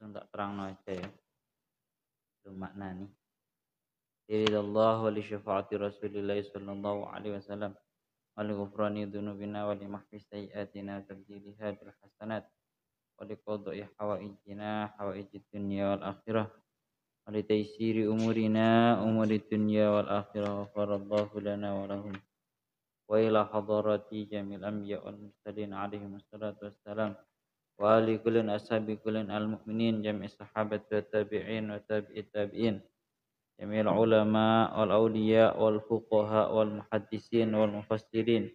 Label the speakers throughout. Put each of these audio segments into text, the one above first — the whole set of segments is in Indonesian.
Speaker 1: langsung tak terang aja ya. Belum makna nih. Liridallah wa li syafaati Rasulillah sallallahu alaihi wasallam wa li ghufrani dzunubina wa li mahfi sayyiatina wa tabdiliha bil hasanat wa li qada'i hawaijina hawaijid dunya wal akhirah wa li taysiri umurina umuri dunya wal akhirah wa faradallahu lana wa lahum wa ila hadarati jamil anbiya wal mursalin alaihi wassalatu wassalam wa li kullin ashabi kullin al mu'minin jami' sahabat wa tabi'in wa tabi'it tabi'in jamil ulama wal awliya wal fuqaha wal muhaddisin wal mufassirin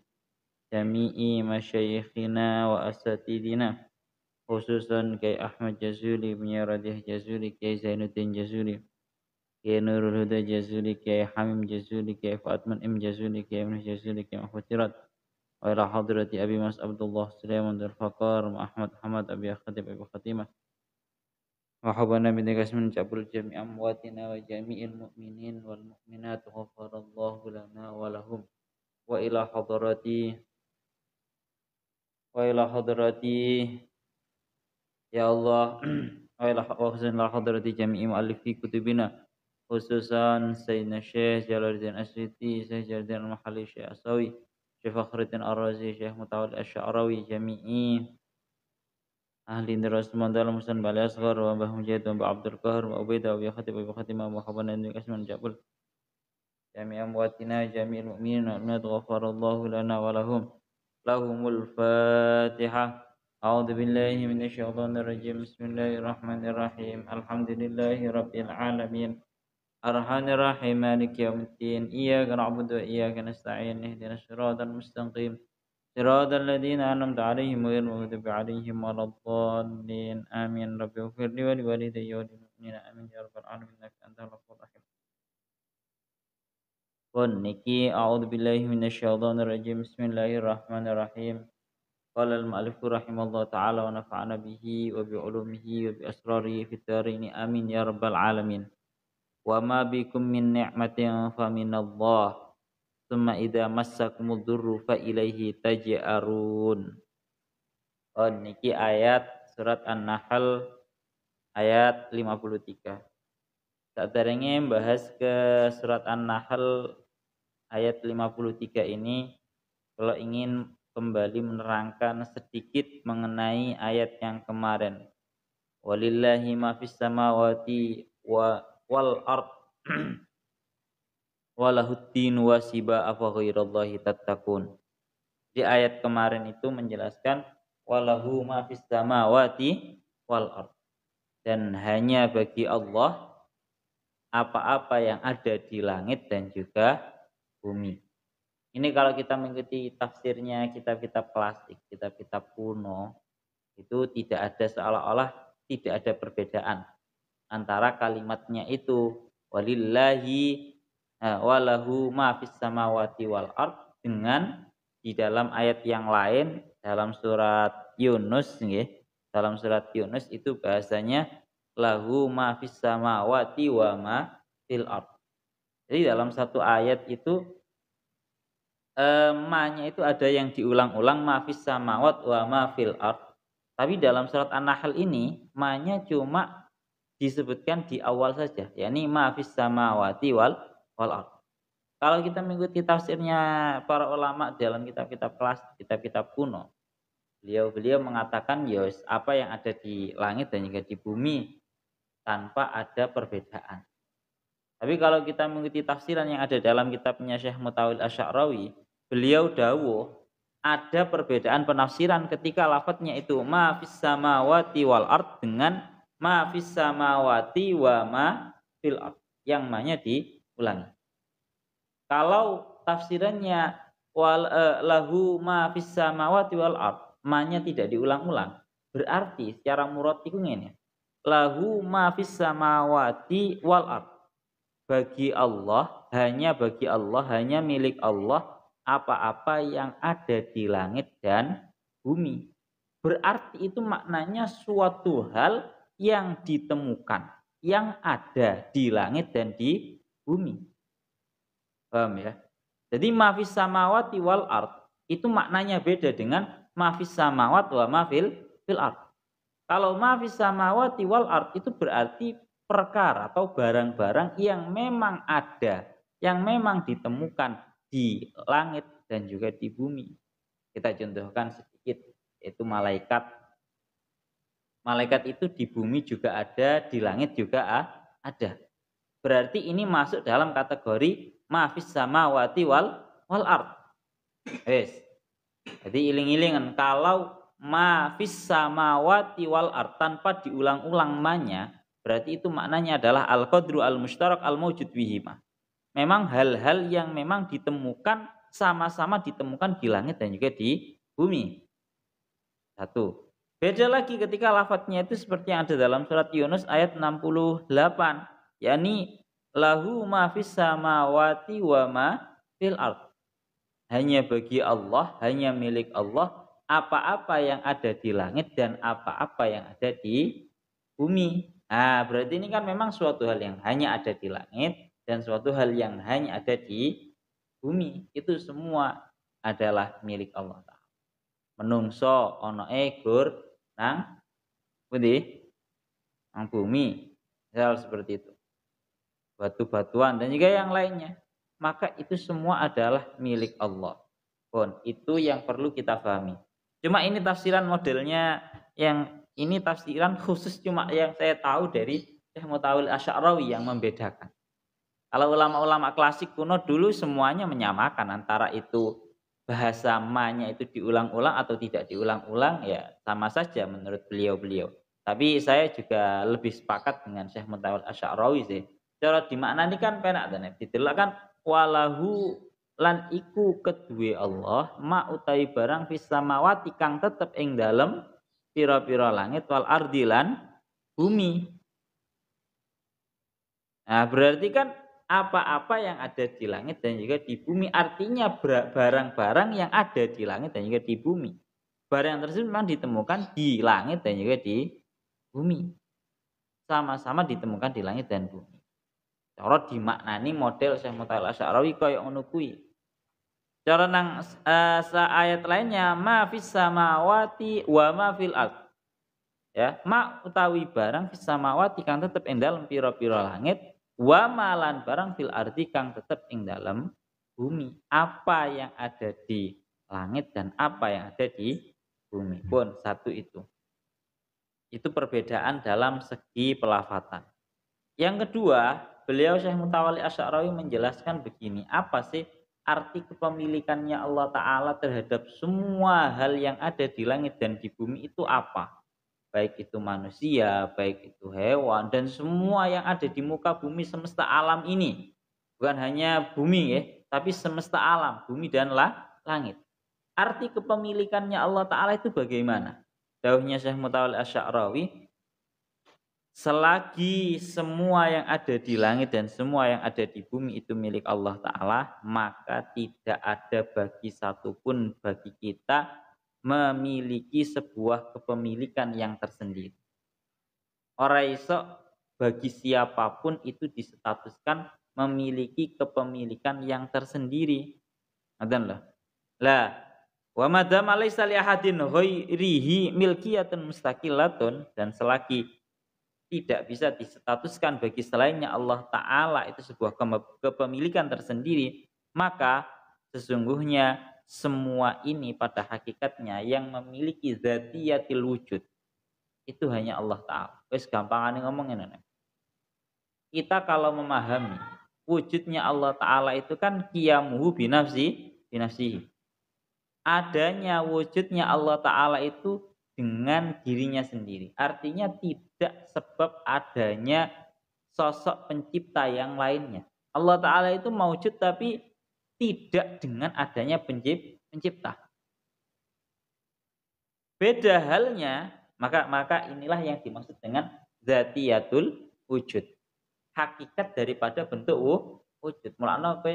Speaker 1: jami'i masyayikhina wa asatidina khususan Kiai Ahmad Jazuli bin Radih Jazuli Kiai Zainuddin Jazuli Kiai Nurul Huda Jazuli Kiai Hamim Jazuli Kiai Fatman M Jazuli Kiai Ibn Jazuli Kiai Mahfud Tirat wa ila hadrati Abi Mas Abdullah Sulaiman Dul Faqar Ahmad Hamad Abi Khatib Abi Khatimah wa habana bi kasmin cabul jami' amwatina wa jami'il mu'minin wal mu'minat ghafarallahu lana wa lahum wa ila hadrati ya Allah wa hadrati jami'i mu'allifi kutubina khususan Sayyidina Syekh Jalaluddin Asyiti Syekh Jalaluddin Al-Mahalli Syekh Asawi Syekh Fakhruddin Ar-Razi Syekh Mutawalli Asy-Sya'rawi jami'i ahli Rasulullah dalam Musan Bali Asghar wa Mbah Mujahid wa Mbah Abdul Qahar wa Ubaidah wa Khatib wa Khatimah wa Khabana Ibn Kasman Jabul jami'a amwatina jami'il mu'minin wa mu'minat ghafarallahu lana wa lahum lahumul Fatihah. A'udzu billahi minasy syaithanir rajim. Bismillahirrahmanirrahim. Alhamdulillahi rabbil alamin. Arrahmanir rahim maliki yaumiddin. Iyyaka na'budu wa iyyaka nasta'in. Ihdinas siratal mustaqim. Siratal ladzina an'amta 'alaihim ghairil maghdubi 'alaihim waladdallin. Amin. Rabbi ighfirli wa liwalidayya wa lil mu'minina amin ya rabbal alamin. Innaka antal ghafurur rahim. Pun niki a'udzubillahi minasyaitonir rajim. Bismillahirrahmanirrahim. Qala al-mu'allif rahimallahu ta'ala wa nafa'ana bihi wa bi 'ulumihi wa bi asrarihi fid dharain amin ya rabbal alamin. Wa ma bikum min ni'matin fa minallah. Tsumma idza massakumud durru fa ilaihi taj'arun. Oh niki ayat surat An-Nahl ayat 53. Saderenge bahas ke surat An-Nahl ayat 53 ini kalau ingin kembali menerangkan sedikit mengenai ayat yang kemarin. Walillahi ma fis samawati wal ard walahuddin wasiba afa ghairallahi tattaqun. Di ayat kemarin itu menjelaskan walahu ma fis samawati wal ard, dan hanya bagi Allah apa-apa yang ada di langit dan juga bumi. Ini kalau kita mengikuti tafsirnya kitab-kitab klasik, kitab-kitab kuno, itu tidak ada seolah-olah tidak ada perbedaan antara kalimatnya itu walillahi walahu ma fis samawati wal ard dengan di dalam ayat yang lain dalam surat Yunus nggih. Dalam surat Yunus itu bahasanya lahu ma fis samawati wa ma fil ard. Jadi dalam satu ayat itu ma-nya itu ada yang diulang-ulang ma fis samawat wa ma fil ard. Tapi dalam surat An-Nahl ini ma-nya cuma disebutkan di awal saja, yakni ma fis samawati wal ard. Kalau kita mengikuti tafsirnya para ulama dalam kitab-kitab klasik, kitab-kitab kuno, beliau mengatakan yos apa yang ada di langit dan juga di bumi tanpa ada perbedaan. Tapi kalau kita mengikuti tafsiran yang ada dalam kitabnya Syekh Mutawalli Asy-Sya'rawi, beliau dawuh ada perbedaan penafsiran ketika lafadznya itu ma fis samawati wal ard dengan ma fis samawati wa ma fil ard, yang ma-nya diulangi. Kalau tafsirannya lahu ma fis samawati wal ard, ma-nya tidak diulang-ulang, berarti secara murad iku ngene. Lahu ma fis samawati wal ard. Bagi Allah, hanya milik Allah apa-apa yang ada di langit dan bumi. Berarti itu maknanya suatu hal yang ditemukan, yang ada di langit dan di bumi. Paham ya? Jadi mafis samawati wal ard itu maknanya beda dengan mafis samawat wa mafil ard. Kalau ma fis samawati wal ard itu berarti perkara atau barang-barang yang memang ada, yang memang ditemukan di langit dan juga di bumi. Kita contohkan sedikit, yaitu malaikat. Malaikat itu di bumi juga ada, di langit juga ada. Berarti ini masuk dalam kategori ma fis samawati wal ard. Wes. Jadi iling-ilingan kalau ma fis samawati wal ard tanpa diulang-ulang manya, berarti itu maknanya adalah al-qadru al-mustarak al-mawjud bihima. Memang hal-hal yang memang ditemukan sama-sama ditemukan di langit dan juga di bumi. Satu. Beda lagi ketika lafadznya itu seperti yang ada dalam surat Yunus ayat 68, yakni lahu ma fis samawati wa ma fil ard. Hanya bagi Allah, hanya milik Allah apa-apa yang ada di langit dan apa-apa yang ada di bumi. Nah, berarti ini kan memang suatu hal yang hanya ada di langit dan suatu hal yang hanya ada di bumi. Itu semua adalah milik Allah Ta'ala. Menungso ono gur nang pundi? Nang bumi. Misal seperti itu. Batu-batuan dan juga yang lainnya. Maka itu semua adalah milik Allah. Pun itu yang perlu kita pahami. Cuma ini tafsiran modelnya yang ini tafsiran khusus cuma yang saya tahu dari Syekh Mutawil Asy'arawi yang membedakan. Kalau ulama-ulama klasik kuno dulu semuanya menyamakan antara itu bahasa ma-nya itu diulang-ulang atau tidak diulang-ulang ya sama saja menurut beliau-beliau. Tapi saya juga lebih sepakat dengan Syekh Mutawil Asy'arawi sih. Cara dimaknani kan penak tenan. Didelok kan walahu lan iku kedue Allah ma utawi barang fis samawati kang tetep ing dalem pira-pira langit wal ardi lan bumi. Nah, berarti kan apa-apa yang ada di langit dan juga di bumi artinya barang-barang yang ada di langit dan juga di bumi. Barang tersebut memang ditemukan di langit dan juga di bumi. Sama-sama ditemukan di langit dan bumi. Cara dimaknani model Syekh Mutawil Asy'arawi kaya ngono kuwi. Cara nang ayat lainnya ma fis samawati wa ma fil ard. Ya, ma utawi barang fis samawati kang tetep ing dalem pira-pira langit, wa malan barang fil ardi kang tetep ing dalem bumi. Apa yang ada di langit dan apa yang ada di bumi pun satu itu. Itu perbedaan dalam segi pelafatan. Yang kedua, beliau Syekh Mutawalli Asy'arawi menjelaskan begini, apa sih arti kepemilikannya Allah Ta'ala terhadap semua hal yang ada di langit dan di bumi itu apa? Baik itu manusia, baik itu hewan, dan semua yang ada di muka bumi semesta alam ini. Bukan hanya bumi ya, tapi semesta alam, bumi dan langit. Arti kepemilikannya Allah Ta'ala itu bagaimana? Dawuhnya Syekh Mutawalli Asy'arawi, selagi semua yang ada di langit dan semua yang ada di bumi itu milik Allah Ta'ala, maka tidak ada bagi satupun bagi kita memiliki sebuah kepemilikan yang tersendiri. Ora iso bagi siapapun itu disetatuskan memiliki kepemilikan yang tersendiri. Ngoten lho. Lah, wa madama laisa li ahadin ghairihi milkiyatun mustaqillatun, dan selagi tidak bisa disetatuskan bagi selainnya Allah Ta'ala itu sebuah kepemilikan tersendiri, maka sesungguhnya semua ini pada hakikatnya yang memiliki zatiyatil wujud itu hanya Allah Ta'ala. Wes gampangane ngomongin. Kita kalau memahami wujudnya Allah Ta'ala itu kan qiyamuhu binafsihi. Adanya wujudnya Allah Ta'ala itu dengan dirinya sendiri. Artinya tidak sebab adanya sosok pencipta yang lainnya. Allah Ta'ala itu maujud tapi tidak dengan adanya pencipta. Beda halnya, maka inilah yang dimaksud dengan zatiyatul wujud. Hakikat daripada bentuk wujud. Mulane kowe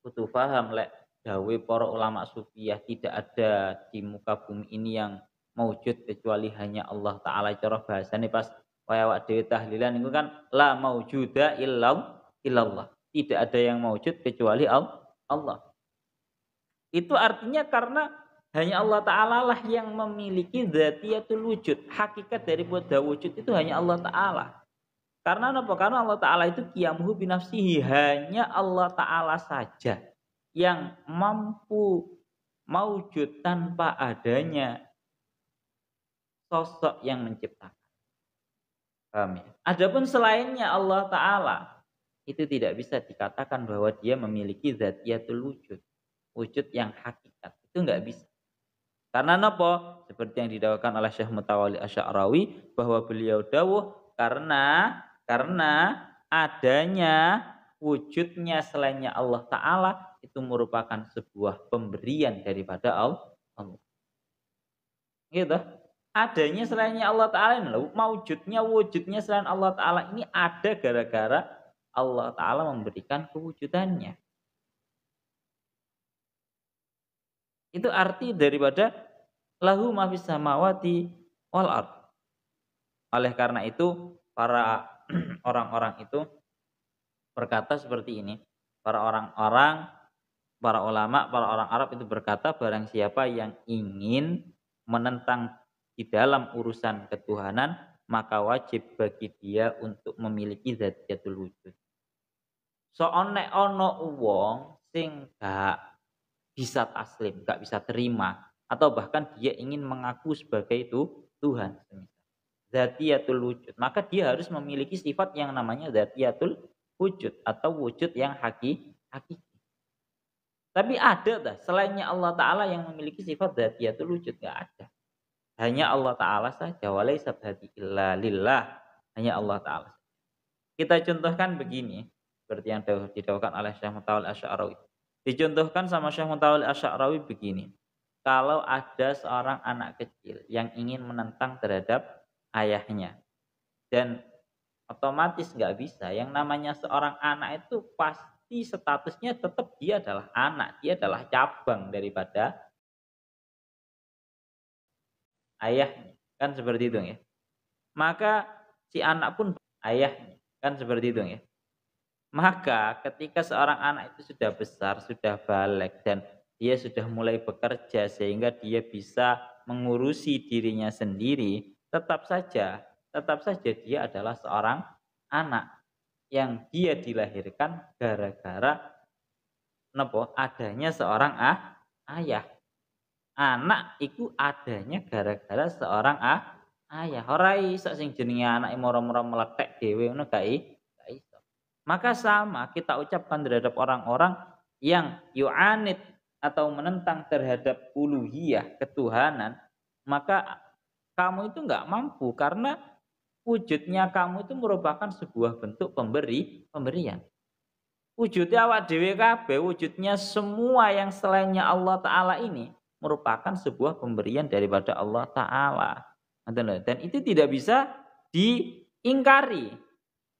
Speaker 1: kudu paham lek dawe para ulama sufiyah tidak ada di muka bumi ini yang maujud kecuali hanya Allah Ta'ala. Cara bahasanya pas awak dhewe tahlilan itu kan la maujuda illallah. Tidak ada yang maujud kecuali Allah. Itu artinya karena Hanya Allah Ta'ala lah yang memiliki dzatiyatul wujud. Hakikat dari wujud itu hanya Allah Ta'ala. Karena apa? Karena Allah Ta'ala itu qiyamuhu binafsihi. Hanya Allah Ta'ala saja yang mampu maujud tanpa adanya sosok yang menciptakan. Paham ya? Adapun selainnya Allah Ta'ala, itu tidak bisa dikatakan bahwa dia memiliki dzatiyatul wujud. Wujud yang hakikat. Itu enggak bisa. Karena apa? Seperti yang didakwakan oleh Syekh Mutawalli Asy'arawi bahwa beliau dawuh karena adanya wujudnya selainnya Allah Ta'ala itu merupakan sebuah pemberian daripada Allah. Gitu. Adanya selainnya Allah Ta'ala ini loh, wujudnya selain Allah Ta'ala ini ada gara-gara Allah Ta'ala memberikan kewujudannya. Itu arti daripada lahu ma fis samawati wal ard. Oleh karena itu para orang-orang itu berkata seperti ini. Para ulama, para orang Arab itu berkata barang siapa yang ingin menentang di dalam urusan ketuhanan, maka wajib bagi dia untuk memiliki dzatiyatul wujud. So nek ono wong sing gak bisa taslim, gak bisa terima, atau bahkan dia ingin mengaku sebagai itu Tuhan, dzatiyatul wujud, maka dia harus memiliki sifat yang namanya dzatiyatul wujud atau wujud yang hakiki. Tapi ada dah selainnya Allah Ta'ala yang memiliki sifat dzatiyatul wujud, gak ada. Hanya Allah Ta'ala saja. Walaysa bihadzi illa lillah. Hanya Allah Ta'ala. Kita contohkan begini. Seperti yang didakwakan oleh Syekh Mutawalli Asy'arawi. Dicontohkan sama Syekh Mutawalli Asy'arawi begini. Kalau ada seorang anak kecil yang ingin menentang terhadap ayahnya. Dan otomatis nggak bisa. Yang namanya seorang anak itu pasti statusnya tetap dia adalah anak. Dia adalah cabang daripada ayahnya, kan seperti itu ya. Maka si anak pun ayahnya, kan seperti itu ya. Maka ketika seorang anak itu sudah besar, sudah balik dan dia sudah mulai bekerja sehingga dia bisa mengurusi dirinya sendiri, tetap saja dia adalah seorang anak yang dia dilahirkan gara-gara adanya seorang ayah. Anak itu adanya gara-gara seorang ayah. Ora iso sing jenenge anak moro-moro meletek dhewe ngono gak iso. Maka sama kita ucapkan terhadap orang-orang yang yu'anid atau menentang terhadap uluhiyah, ketuhanan, maka kamu itu enggak mampu karena wujudnya kamu itu merupakan sebuah bentuk pemberian. Wujudnya awak dhewe kabeh, wujudnya semua yang selainnya Allah Ta'ala ini merupakan sebuah pemberian daripada Allah Ta'ala. Dan itu tidak bisa diingkari.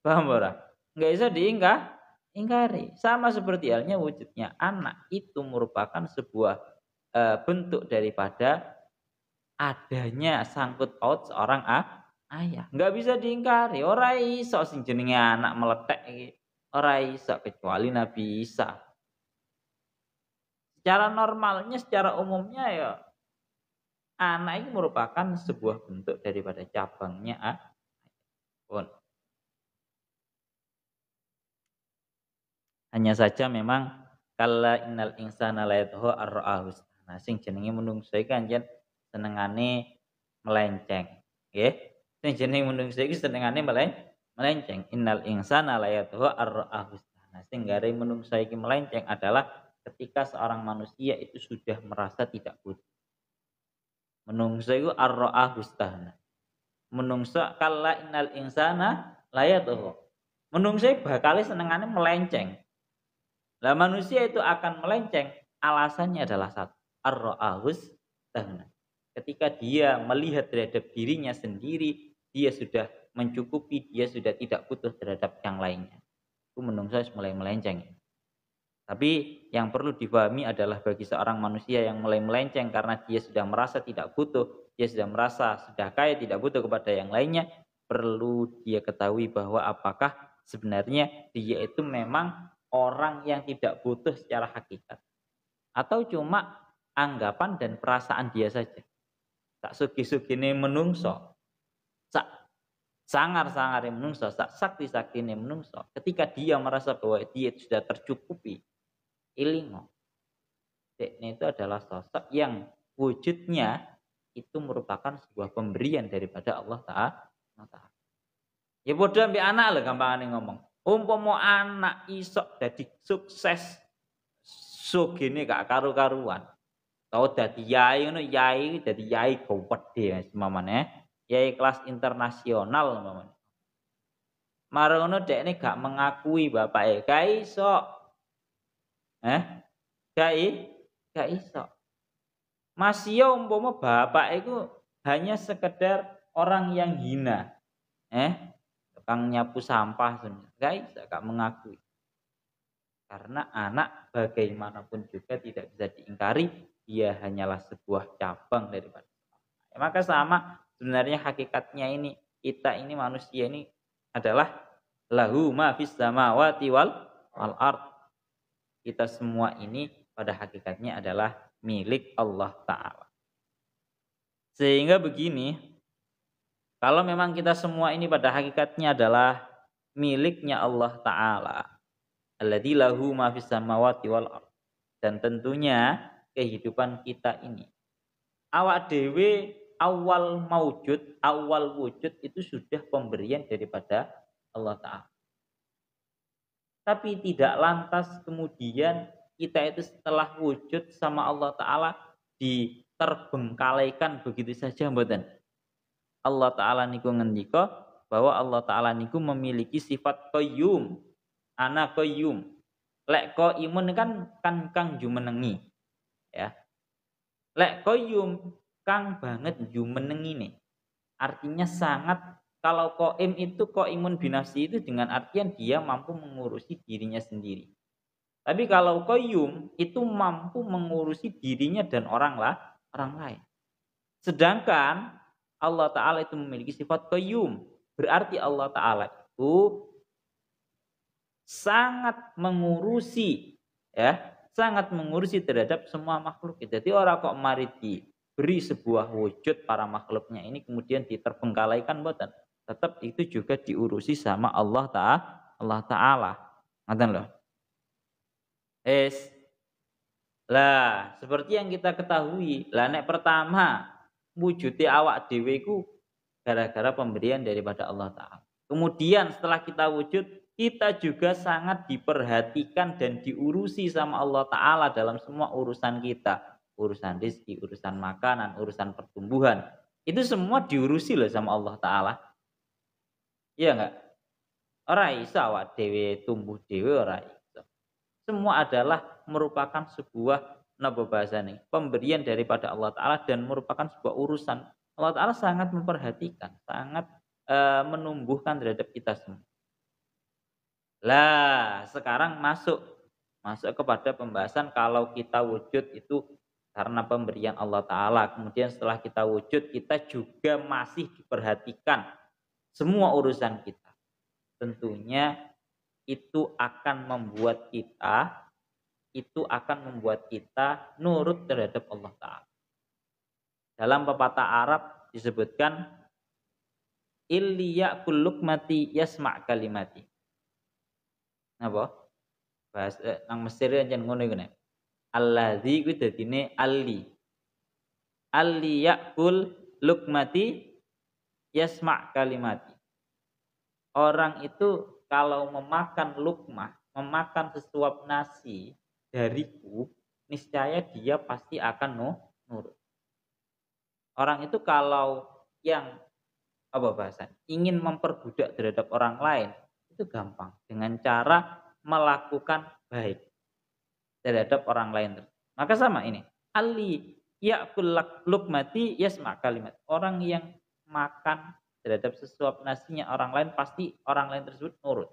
Speaker 1: Paham ora? Enggak bisa diingkari. Sama seperti halnya wujudnya anak itu merupakan sebuah bentuk daripada adanya sangkut paut seorang ayah. Enggak bisa diingkari. Ora iso sing jenenge anak meletek iki. Ora iso kecuali Nabi Isa. Secara normalnya, secara umumnya ya anak itu merupakan sebuah bentuk daripada cabangnya pun. Hanya saja memang kala innal insana la yathu ar-ra'ahu. Nah, sing jenenge menungso iki anjen senengane melenceng, nggih. Sing jenenge menungso iki senengane melenceng. Innal insana la yathu ar-ra'ahu. Nah, sing gare menungso iki melenceng adalah ketika seorang manusia itu sudah merasa tidak butuh. Menungso itu ar-ra'ahu stahna. Menungso kalla innal insana layatuhu. Menungso bakal senengane melenceng. Lah manusia itu akan melenceng, alasannya adalah satu, ar-ra'ahu stahna. Ketika dia melihat terhadap dirinya sendiri, dia sudah mencukupi, dia sudah tidak butuh terhadap yang lainnya. Itu menungso mulai melenceng. Tapi yang perlu dipahami adalah bagi seorang manusia yang mulai melenceng karena dia sudah merasa tidak butuh, dia sudah merasa sudah kaya tidak butuh kepada yang lainnya, perlu dia ketahui bahwa apakah sebenarnya dia itu memang orang yang tidak butuh secara hakikat. Atau cuma anggapan dan perasaan dia saja. Sak sugi-sugine menungso, sak sangar-sangare menungso, sak sakti-saktine menungso, ketika dia merasa bahwa dia sudah tercukupi, ilingo. Dekne itu adalah sosok yang wujudnya itu merupakan sebuah pemberian daripada Allah Ta'ala. Ya bodoh ambek anak lho gampangane ngomong. Umpama anak isok dadi sukses sugene gak karu-karuan. Tau dadi yai ngono, yai dadi yai gede mamane. Yai kelas internasional mamane. Marono dekne gak mengakui bapake, gak iso. Gak gak iso. Masih ya umpama bapak itu hanya sekedar orang yang hina. Tukang nyapu sampah sebenarnya. Gak iso, gak mengakui. Karena anak bagaimanapun juga tidak bisa diingkari, dia hanyalah sebuah cabang daripada maka sama sebenarnya hakikatnya ini, kita ini manusia ini adalah lahu ma fis samawati wal ard. Kita semua ini pada hakikatnya adalah milik Allah Ta'ala. Sehingga begini, kalau memang kita semua ini pada hakikatnya adalah miliknya Allah Ta'ala, alladzi lahu ma fis samawati wal ard. Dan tentunya kehidupan kita ini, awak dewe awal wujud itu sudah pemberian daripada Allah Ta'ala. Tapi tidak lantas kemudian kita itu setelah wujud sama Allah Ta'ala diterbengkalaikan begitu saja mboten. Allah Ta'ala niku ngendika bahwa Allah Ta'ala niku memiliki sifat qayyum. Ana qayyum. Lek qaimun kan kang jumenengi. Ya. Lek qayyum kang banget jumenengi nih. Artinya sangat. Kalau qaim itu qaimun binafsi itu dengan artian dia mampu mengurusi dirinya sendiri. Tapi kalau qayyum itu mampu mengurusi dirinya dan orang lain. Sedangkan Allah Ta'ala itu memiliki sifat qayyum. Berarti Allah Ta'ala itu sangat mengurusi terhadap semua makhluk. Jadi orang kok mari diberi sebuah wujud para makhluknya ini kemudian diterbengkalaikan mboten. Tetap itu juga diurusi sama Allah Ta'ala. Ngoten lho. Lah, seperti yang kita ketahui, lah nek pertama wujudnya awak dhewe iku gara-gara pemberian daripada Allah Ta'ala. Kemudian setelah kita wujud, kita juga sangat diperhatikan dan diurusi sama Allah Ta'ala dalam semua urusan kita. Urusan rezeki, urusan makanan, urusan pertumbuhan. Itu semua diurusi loh sama Allah Ta'ala. Iya enggak? Ora iso awak dhewe tumbuh dhewe ora iso. Semua adalah merupakan sebuah napa bahasane? Pemberian daripada Allah Ta'ala dan merupakan sebuah urusan. Allah Ta'ala sangat memperhatikan, sangat menumbuhkan terhadap kita semua. Lah, sekarang masuk kepada pembahasan kalau kita wujud itu karena pemberian Allah Ta'ala. Kemudian setelah kita wujud, kita juga masih diperhatikan semua urusan kita. Tentunya itu akan membuat kita nurut terhadap Allah Ta'ala. Dalam pepatah Arab disebutkan illiya kullukmati yasma' kalimati. Napa? Bahasa nang Mesir aja ngono iku nek. Allazi ku dadine alli. Alli yakul lukmati yasma' kalimati. Orang itu kalau memakan lukmah, memakan sesuap nasi dariku, niscaya dia pasti akan nurut. Orang itu kalau yang ingin memperbudak terhadap orang lain itu gampang dengan cara melakukan baik terhadap orang lain. Maka sama ini, ali ya'kul lukmati yasma' kalimat. Orang yang makan terhadap sesuap nasinya orang lain pasti orang lain tersebut nurut.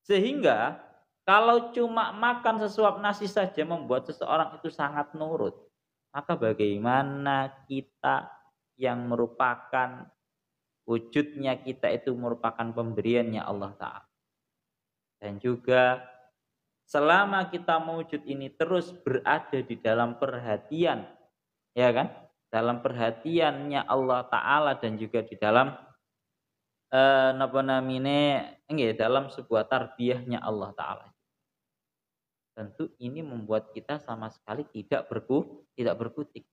Speaker 1: Sehingga kalau cuma makan sesuap nasi saja membuat seseorang itu sangat nurut, maka bagaimana kita yang merupakan wujudnya kita itu merupakan pemberiannya Allah Ta'ala. Dan juga selama kita mewujud ini terus berada di dalam perhatian, ya kan? Dalam perhatiannya Allah Ta'ala dan juga di dalam napa namine dalam sebuah tarbiyahnya Allah Ta'ala. Tentu ini membuat kita sama sekali tidak berkutik.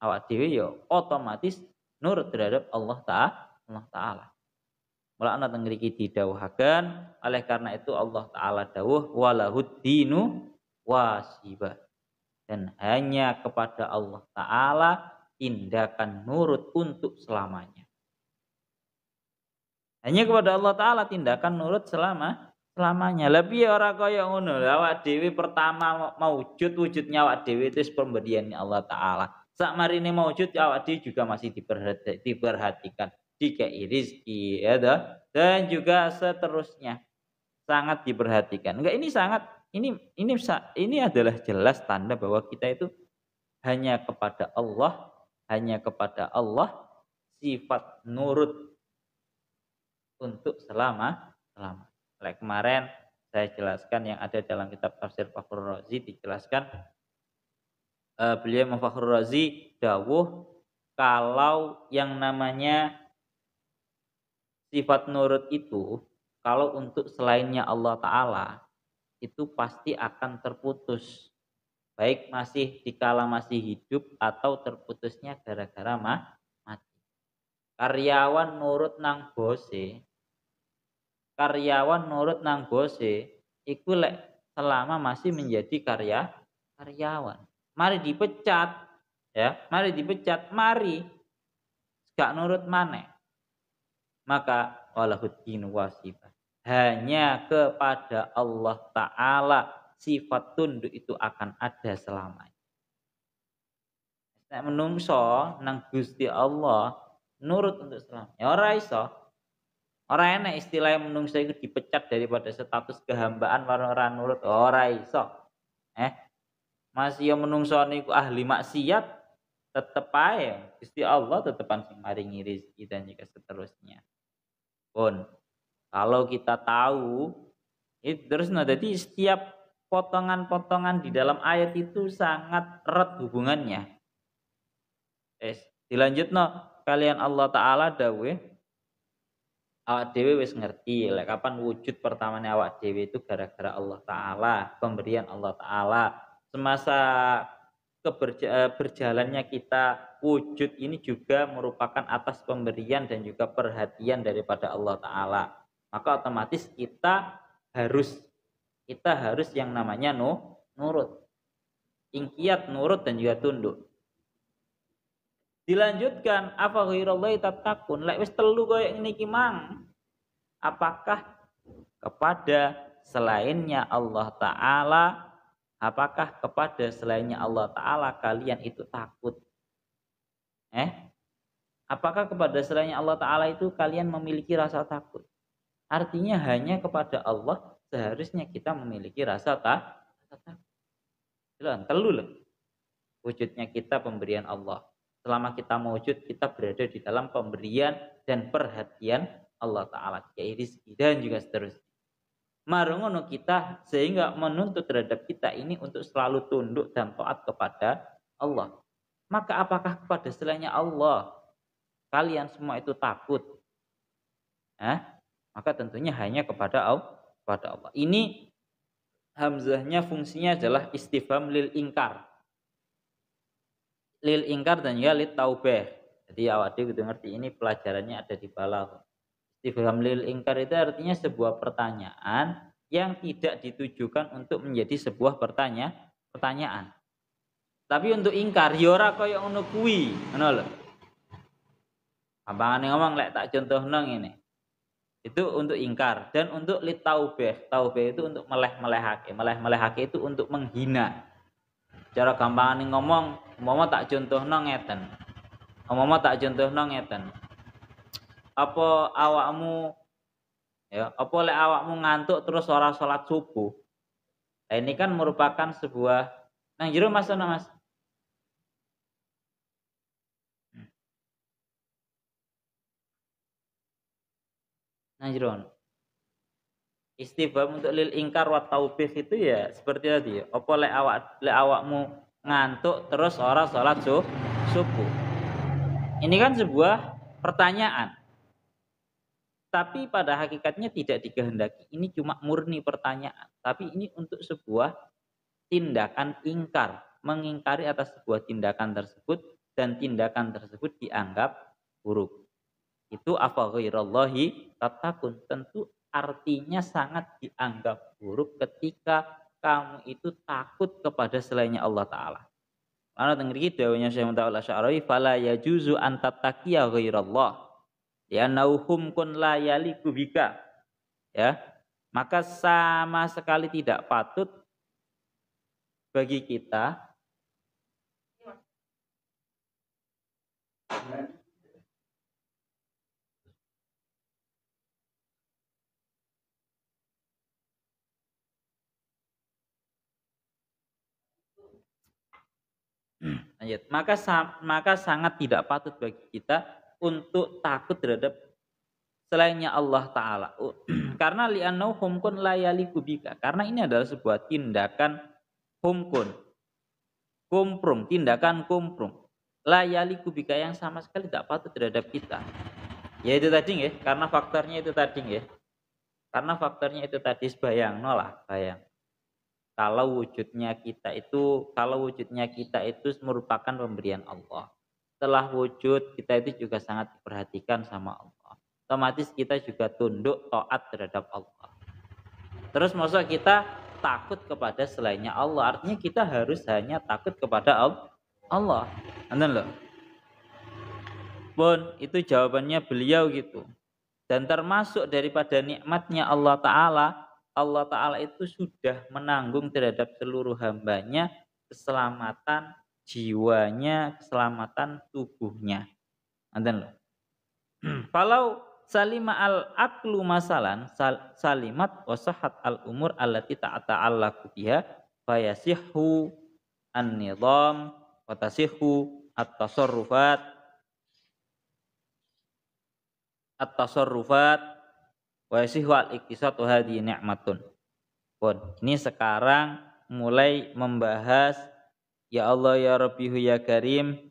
Speaker 1: Awak dhewe ya otomatis nurut terhadap Allah Ta'ala. Mula ana teng mriki didhawuhaken, oleh karena itu Allah Ta'ala dawuh walahud dinu wasibah. Dan hanya kepada Allah Ta'ala tindakan nurut untuk selamanya. Hanya kepada Allah Ta'ala tindakan nurut selamanya. Lebih orang kaya ngono. Awak dhewe pertama maujud, wujudnya awak dhewe itu pemberian Allah Ta'ala. Sak marine maujud awak dhewe juga masih diperhatikan, dikei rizki, ya toh? Dan juga seterusnya sangat diperhatikan. Enggak, ini adalah jelas tanda bahwa kita itu hanya kepada Allah sifat nurut untuk selama. Like kemarin saya jelaskan yang ada dalam kitab tafsir Fakhrul Razi dijelaskan beliau Fakhrul Razi dawuh kalau yang namanya sifat nurut itu kalau untuk selainnya Allah Ta'ala itu pasti akan terputus, baik masih dikala masih hidup atau terputusnya gara-gara mati. Karyawan nurut nang bose iku lek selama masih menjadi karyawan. Mari dipecat gak nurut maneh. Maka walahuddin wasibah. Hanya kepada Allah Ta'ala sifat tunduk itu akan ada selamanya. Nek menungso nang Gusti Allah nurut untuk selamanya. Ora iso. Ora enak istilah menungso itu dipecat daripada status kehambaan ora nurut. Ora iso. Masih yang menungso niku ahli maksiat tetep ae Gusti Allah tetepan sing maringi rezeki dan juga seterusnya. Pun kalau kita tahu itu terus jadi setiap potongan-potongan di dalam ayat itu sangat erat hubungannya. Dilanjutno kalian Allah Ta'ala dawuh awak dhewe wis ngerti lek kapan wujud pertamanya awak dhewe itu gara-gara Allah Ta'ala, pemberian Allah Ta'ala. Semasa berjalannya kita wujud ini juga merupakan atas pemberian dan juga perhatian daripada Allah Ta'ala. Maka otomatis kita harus yang namanya nurut. Ingkiyat nurut dan juga tunduk. Dilanjutkan apa ghairallahi tattaqun lek wis telu koyo ngene iki mang. Apakah kepada selainnya Allah Ta'ala kalian itu takut? Apakah kepada selainnya Allah Ta'ala itu kalian memiliki rasa takut? Artinya hanya kepada Allah seharusnya kita memiliki rasa takut. Telu loh. Wujudnya kita pemberian Allah. Selama kita mewujud, kita berada di dalam pemberian dan perhatian Allah Ta'ala. Kayak rizki dan juga seterusnya. Marungono kita sehingga menuntut terhadap kita ini untuk selalu tunduk dan taat kepada Allah. Maka apakah kepada selainnya Allah kalian semua itu takut? Maka tentunya hanya kepada Allah. Ini hamzahnya fungsinya adalah istifham lil ingkar. Lil ingkar dan juga lit taubah. Jadi awak dhewe kudu ngerti ini pelajarannya ada di balaghah. Istifham lil ingkar itu artinya sebuah pertanyaan yang tidak ditujukan untuk menjadi sebuah pertanyaan. Tapi untuk ingkar ya ora kaya ngono kuwi, ngono lho. Gampangane ngomong lek tak contohno ngene. Itu untuk ingkar dan untuk lit taubah. Taubah itu untuk meleh-melehake. Meleh-melehake itu untuk menghina. Cara gampangane ngomong, umpama tak contohno ngeten. Apa lek awakmu ngantuk terus ora salat subuh? Nah, ini kan merupakan sebuah nang jero Mas ana Mas. Nang jero. Istifham untuk lil ingkar wa taubih itu ya seperti tadi ya. Apa lek awakmu ngantuk terus ora salat subuh. Ini kan sebuah pertanyaan. Tapi pada hakikatnya tidak dikehendaki. Ini cuma murni pertanyaan. Tapi ini untuk sebuah tindakan ingkar. Mengingkari atas sebuah tindakan tersebut. Dan tindakan tersebut dianggap buruk. Itu afa ghairallahi tattaqun. Tentu artinya sangat dianggap buruk ketika kamu itu takut kepada selainnya Allah Ta'ala. Karena tengeri dawuhnya Syekh Muhammad Al-Asy'ari fala yajuzu an tattaqiya ghairallah. Ya nauhum kun la yaliku bika. Ya. Maka sama sekali tidak patut bagi kita lanjut. Maka sangat tidak patut bagi kita untuk takut terhadap selainnya Allah Ta'ala. Karena li'annahu humkun la yaliku bika. Karena ini adalah sebuah tindakan humkun. Kumprung, tindakan kumprung. La yaliku bika yang sama sekali tidak patut terhadap kita. Ya itu tadi ya, karena faktornya itu tadi ya. Karena faktornya itu tadi bayang nolak, bayang. Kalau wujudnya kita itu merupakan pemberian Allah. Setelah wujud kita itu juga sangat diperhatikan sama Allah. Otomatis kita juga tunduk taat terhadap Allah. Terus maksud kita takut kepada selainnya Allah. Artinya kita harus hanya takut kepada Allah. Enten loh. Pun itu jawabannya beliau gitu. Dan termasuk daripada nikmatnya Allah Ta'ala itu sudah menanggung terhadap seluruh hambanya keselamatan jiwanya, keselamatan tubuhnya. Enten loh. Kalau salima al aklu masalan salimat wasahat al umur allati ta'allaqu biha fayasihhu an-nizam wa tasihhu at-tasarrufat wa yasihhu al-iktisad wa hadhihi ni'matun. Ini sekarang mulai membahas ya Allah ya Rabbihu ya Karim,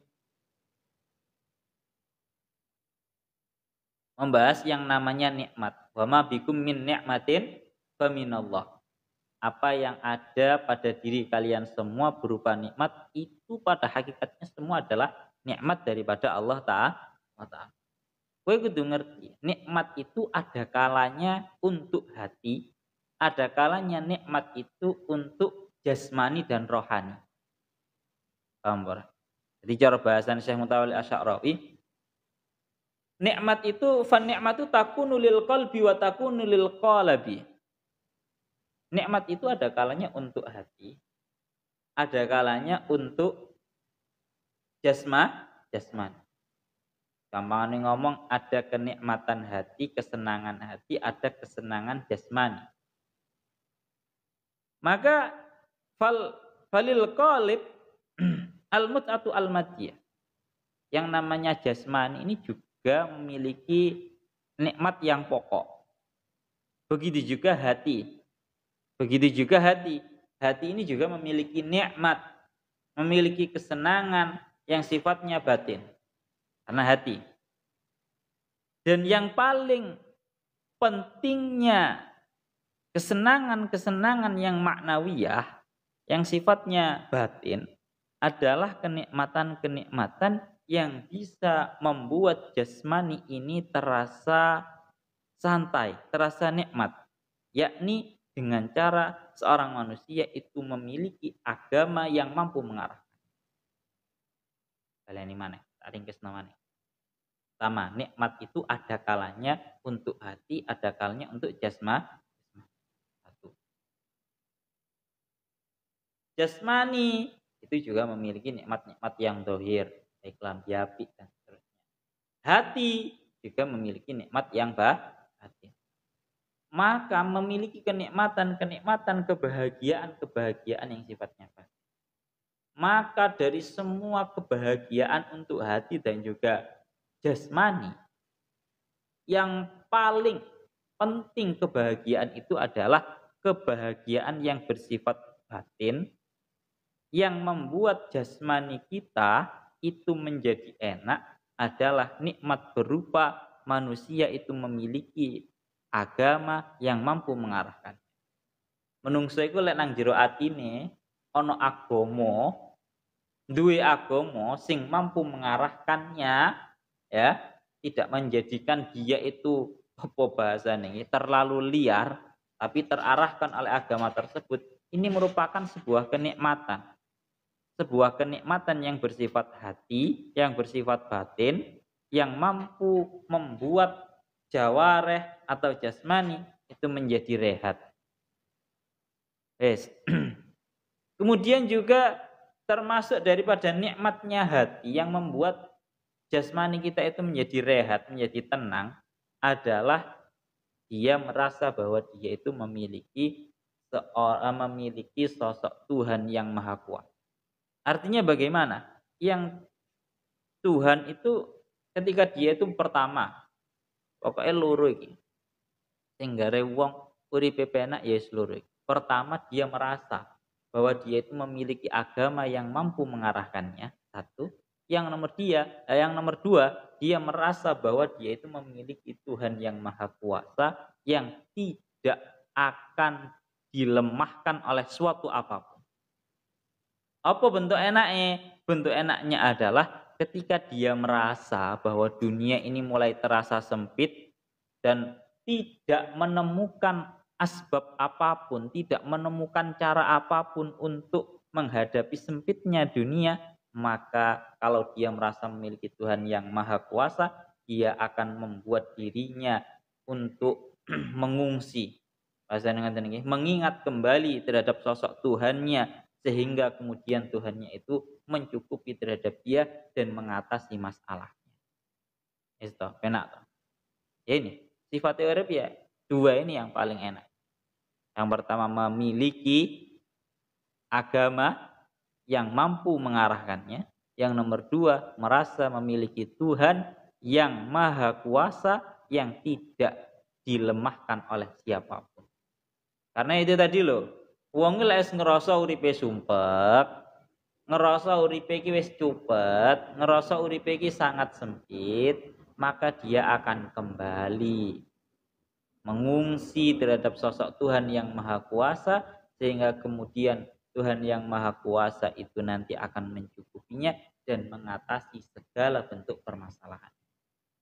Speaker 1: membahas yang namanya nikmat. Wa ma bikum min ni'matin fa minallah. Apa yang ada pada diri kalian semua berupa nikmat itu pada hakikatnya semua adalah nikmat daripada Allah Ta'ala. Kowe kudu ngerti, nikmat itu ada kalanya untuk hati, ada kalanya nikmat itu untuk jasmani dan rohani. Paham ora? Jadi cara bahasan Syekh Muhammad Al-Asy'ari, nikmat itu fan nikmatu takunu lil qalbi wa takunu lil qalabi. Nikmat itu ada kalanya untuk hati, ada kalanya untuk jasmani. Gampang ngomong, ada kenikmatan hati, kesenangan hati, ada kesenangan jasmani. Maka falil qalib al-mut'atu al-madiyah. Yang namanya jasmani ini juga memiliki nikmat yang pokok. Begitu juga hati. Hati ini juga memiliki nikmat, memiliki kesenangan yang sifatnya batin. Karena hati. Dan yang paling pentingnya kesenangan yang maknawiyah, yang sifatnya batin, adalah kenikmatan yang bisa membuat jasmani ini terasa santai, terasa nikmat. Yakni dengan cara seorang manusia itu memiliki agama yang mampu mengarahkan. Kalian ini mana? Ringkes namanya. Sama, nikmat itu ada kalanya untuk hati, ada kalanya untuk jasmani. Jasmani itu juga memiliki nikmat-nikmat yang dohir, baik lambi api dan seterusnya. Hati juga memiliki nikmat yang batin. Maka memiliki kenikmatan, kebahagiaan yang sifatnya batin. Maka dari semua kebahagiaan untuk hati dan juga jasmani, yang paling penting kebahagiaan itu adalah kebahagiaan yang bersifat batin, yang membuat jasmani kita itu menjadi enak adalah nikmat berupa manusia itu memiliki agama yang mampu mengarahkan. Menungso iku lek nang jero atine ana agama, duwe agama sing mampu mengarahkannya, ya, tidak menjadikan dia itu apa bahasane terlalu liar, tapi terarahkan oleh agama tersebut. Ini merupakan sebuah kenikmatan. Sebuah kenikmatan yang bersifat hati, yang bersifat batin, yang mampu membuat jawareh atau jasmani itu menjadi rehat. Yes. Kemudian juga termasuk daripada nikmatnya hati yang membuat jasmani kita itu menjadi rehat, menjadi tenang adalah dia merasa bahwa dia itu memiliki sosok Tuhan yang Maha Kuasa. Artinya bagaimana? Yang Tuhan itu ketika dia itu pertama, pokoknya loro iki. Sing gare wong uripe penak ya loro iki. Pertama dia merasa bahwa dia itu memiliki agama yang mampu mengarahkannya, satu. Yang nomor dua, dia merasa bahwa dia itu memiliki Tuhan yang Maha Kuasa yang tidak akan dilemahkan oleh suatu apapun. Apa bentuk enaknya? Bentuk enaknya adalah ketika dia merasa bahwa dunia ini mulai terasa sempit dan tidak menemukan asbab apapun, tidak menemukan cara apapun untuk menghadapi sempitnya dunia, maka kalau dia merasa memiliki Tuhan yang Maha Kuasa, dia akan membuat dirinya untuk mengungsi. Bahasanya mengingat kembali terhadap sosok Tuhannya, sehingga kemudian Tuhannya itu mencukupi terhadap dia dan mengatasi masalahnya. Itu enak toh. Ya ini sifat urip ya dua ini yang paling enak. Yang pertama memiliki agama yang mampu mengarahkannya. Yang nomor dua merasa memiliki Tuhan yang Maha Kuasa yang tidak dilemahkan oleh siapapun. Karena itu tadi loh, wong lek ngerasa uripe sumpek, ngerasa uripe iki wis cupet, ngerasa uripe iki sangat sempit, maka dia akan kembali mengungsi terhadap sosok Tuhan yang Maha Kuasa, sehingga kemudian Tuhan yang Maha Kuasa itu nanti akan mencukupinya dan mengatasi segala bentuk permasalahan.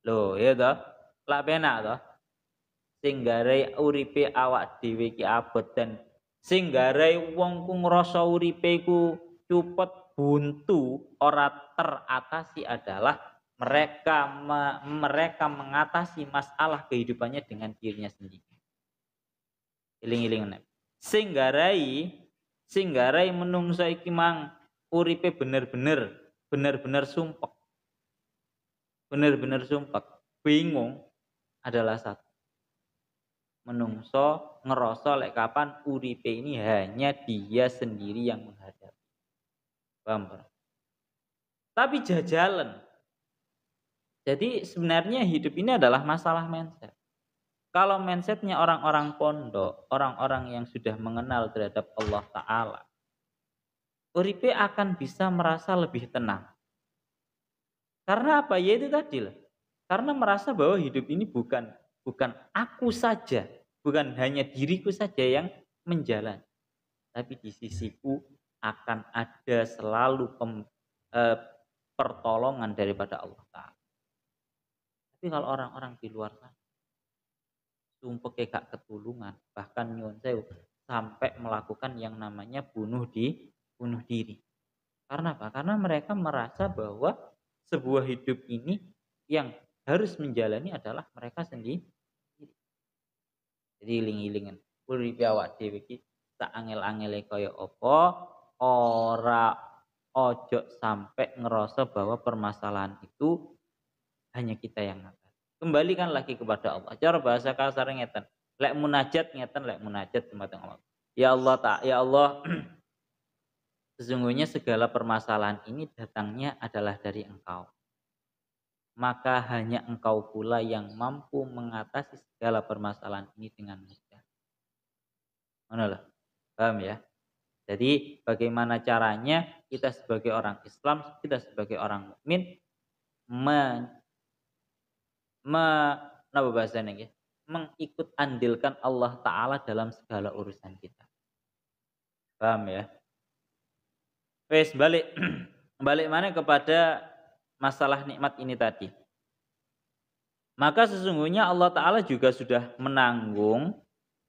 Speaker 1: Loh, ya toh? Lak penak toh? Sing garai uripe awak dhewe iki abot dan sing garai wong ku ngrasa uripe ku cupet buntu ora teratasi adalah mereka mengatasi masalah kehidupannya dengan dirinya sendiri. Iling-iling nek. Sing garai menungso iki mang uripe bener-bener sumpek. Bener-bener sumpek, bingung adalah satu. Menungso ngerasa lek kapan uripe ini hanya dia sendiri yang menghadapi. Paham? Tapi jajalan. Jadi sebenarnya hidup ini adalah masalah mindset. Kalau mindsetnya orang-orang pondok, orang-orang yang sudah mengenal terhadap Allah Ta'ala, uripe akan bisa merasa lebih tenang. Karena apa? Ya itu tadi lah. Karena merasa bahwa hidup ini bukan aku saja, bukan hanya diriku saja yang menjalani, tapi di sisiku akan ada selalu pertolongan daripada Allah Ta'ala. Tapi kalau orang-orang di luar sana, sumpah gak ketulungan, bahkan nyuwun sewu sampai melakukan yang namanya bunuh diri. Karena apa? Karena mereka merasa bahwa sebuah hidup ini yang harus menjalani adalah mereka sendiri. Jadi iling-ilingan uripe awak dhewe iki sak angel-angele kaya apa ora ojo sampai ngerasa bahwa permasalahan itu hanya kita yang ngatasi. Kembalikan lagi kepada Allah. Cara bahasa kasar ngeten. Lek munajat dumateng Allah. Ya Allah, sesungguhnya segala permasalahan ini datangnya adalah dari Engkau. maka hanya engkau pula yang mampu mengatasi segala permasalahan ini dengan mudah. Ngono lho. Paham ya? Jadi bagaimana caranya kita sebagai orang Islam, kita sebagai orang mukmin me, me napa bahasanya nggih? Mengikut andilkan Allah taala dalam segala urusan kita. Paham ya? Wes balik balik mana kepada masalah nikmat ini tadi. Maka sesungguhnya Allah taala juga sudah menanggung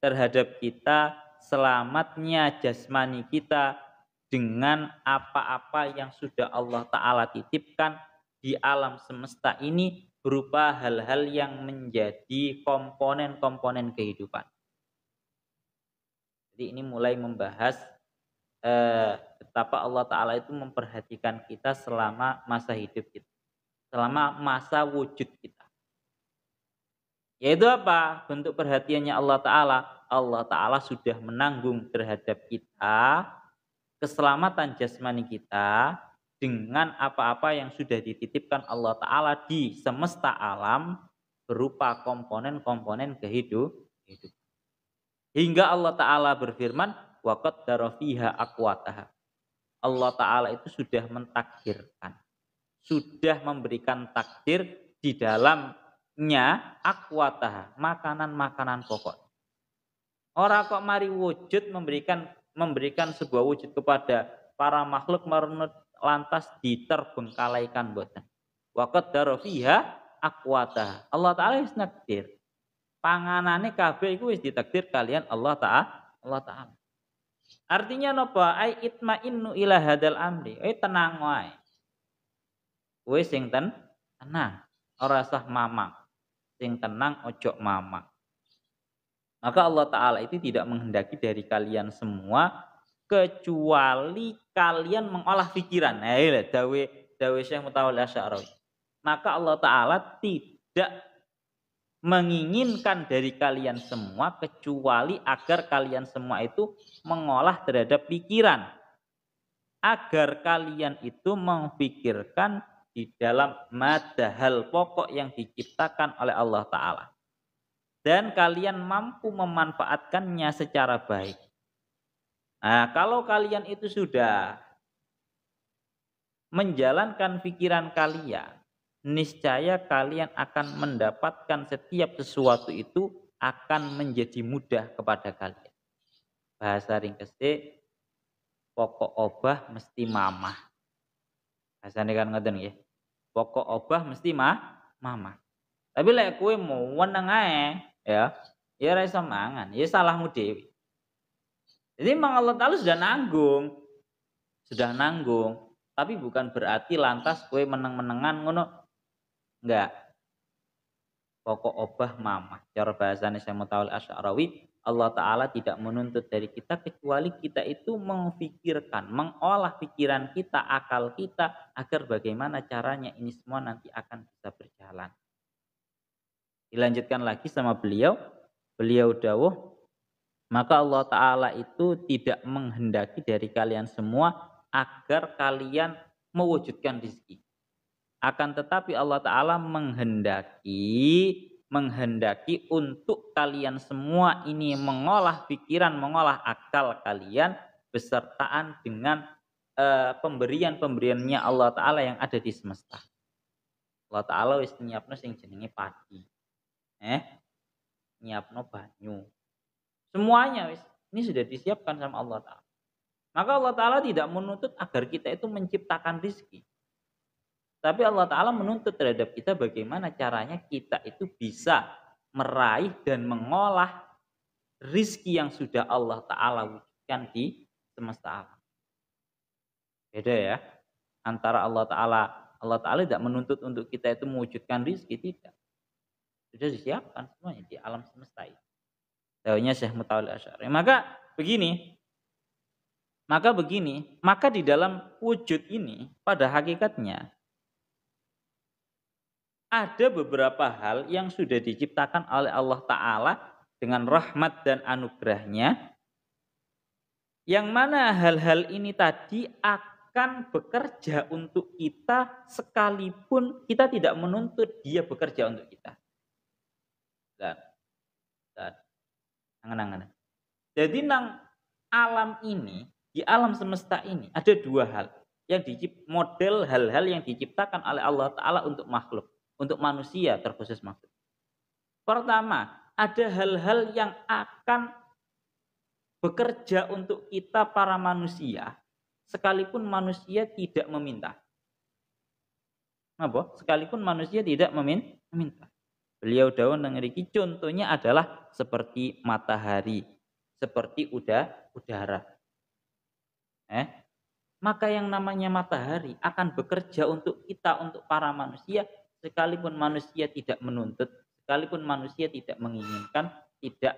Speaker 1: terhadap kita selamatnya jasmani kita dengan apa-apa yang sudah Allah taala titipkan di alam semesta ini berupa hal-hal yang menjadi komponen-komponen kehidupan. Jadi ini mulai membahas betapa Allah taala itu memperhatikan kita selama masa hidup kita, selama masa wujud kita. Yaitu apa? Bentuk perhatiannya Allah Ta'ala. Allah Ta'ala sudah menanggung terhadap kita keselamatan jasmani kita dengan apa-apa yang sudah dititipkan Allah Ta'ala di semesta alam berupa komponen-komponen kehidupan. Hingga Allah Ta'ala berfirman, wa qaddara fiha aqwataha. Allah Ta'ala itu sudah mentakdirkan, sudah memberikan takdir di dalam aqwataha, makanan-makanan pokok. Orang kok mari wujud memberikan sebuah wujud kepada para makhluk lantas diterbengkalaikan boten. Wa qaddara fiha aqwataha. Allah taala wis nakdir. Panganane kabeh iku wis ditakdir kalian Allah taala. Artinya napa? Ai itmainnu ila hadal amri. Tenang wae. Kowe sing tenang, ora usah mamang. Sing tenang ojo mamang. Maka Allah Ta'ala itu tidak menghendaki dari kalian semua kecuali kalian mengolah pikiran. Nah, ini dawe Syekh Mutawalli Asy'arawi. Maka Allah Ta'ala tidak menginginkan dari kalian semua kecuali agar kalian semua itu mengolah terhadap pikiran. Agar kalian itu memikirkan di dalam madahal pokok yang diciptakan oleh Allah Ta'ala. Dan kalian mampu memanfaatkannya secara baik. Nah, kalau kalian itu sudah menjalankan pikiran kalian, niscaya kalian akan mendapatkan setiap sesuatu itu akan menjadi mudah kepada kalian. Bahasa ringkesnya, pokok obah mesti mamah. Bahasanya kan ngoten nggih. Pokok obah mesti mama. Tapi lek kowe mau weneng ae ya ora iso mangan, ya salahmu dhewe. Jadi memang Allah Taala sudah nanggung, tapi bukan berarti lantas kowe meneng-menengan ngono. Enggak. Pokok obah mama. Cara bahasane Syekh Mutawalli Asy'arawi, Allah Ta'ala tidak menuntut dari kita kecuali kita itu memikirkan, mengolah pikiran kita, akal kita agar bagaimana caranya ini semua nanti akan bisa berjalan. Dilanjutkan lagi sama beliau dawuh, maka Allah Ta'ala itu tidak menghendaki dari kalian semua agar kalian mewujudkan rezeki. Akan tetapi Allah Ta'ala menghendaki untuk kalian semua ini mengolah pikiran, mengolah akal kalian besertaan dengan pemberian-pemberiannya Allah Ta'ala yang ada di semesta. Allah Ta'ala wis nyiapno sing jenenge padi. Nyiapno banyu. Semuanya wis ini sudah disiapkan sama Allah Ta'ala. Maka Allah Ta'ala tidak menuntut agar kita itu menciptakan rezeki. Tapi Allah Ta'ala menuntut terhadap kita bagaimana caranya kita itu bisa meraih dan mengolah rizki yang sudah Allah Ta'ala wujudkan di semesta alam. Beda ya. Antara Allah Ta'ala tidak menuntut untuk kita itu mewujudkan rizki, tidak. Sudah disiapkan semuanya di alam semesta itu. Dawuhnya Syekh Mutawalli Asy'arawi. Maka di dalam wujud ini pada hakikatnya ada beberapa hal yang sudah diciptakan oleh Allah Ta'ala dengan rahmat dan anugerahnya, yang mana hal-hal ini tadi akan akan bekerja untuk kita sekalipun kita tidak menuntut dia bekerja untuk kita. Dan, dan angan-angan. Jadi nang alam ini, di alam semesta ini ada dua hal yang model hal-hal yang diciptakan oleh Allah Ta'ala untuk makhluk, untuk manusia terkhusus makhluk. Pertama, ada hal-hal yang akan bekerja untuk kita para manusia, sekalipun manusia tidak meminta. Apa? Sekalipun manusia tidak meminta. Beliau dawuh nang ngriki contohnya adalah seperti matahari, seperti udara. Maka yang namanya matahari akan bekerja untuk kita, untuk para manusia, sekalipun manusia tidak menuntut, sekalipun manusia tidak menginginkan, tidak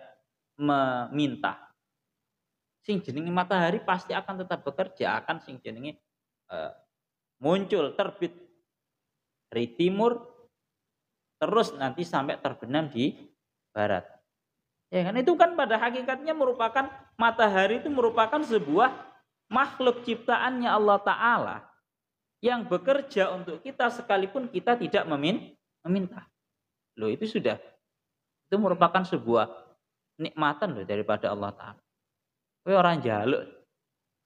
Speaker 1: meminta. Sing jenenge matahari pasti akan tetap bekerja, akan sing jenenge muncul terbit dari timur terus nanti sampai terbenam di barat. Ya kan, itu kan pada hakikatnya merupakan matahari, itu merupakan sebuah makhluk ciptaannya Allah Ta'ala yang bekerja untuk kita sekalipun kita tidak meminta. Loh, itu merupakan sebuah nikmatan loh daripada Allah Ta'ala. Kowe orang jaluk,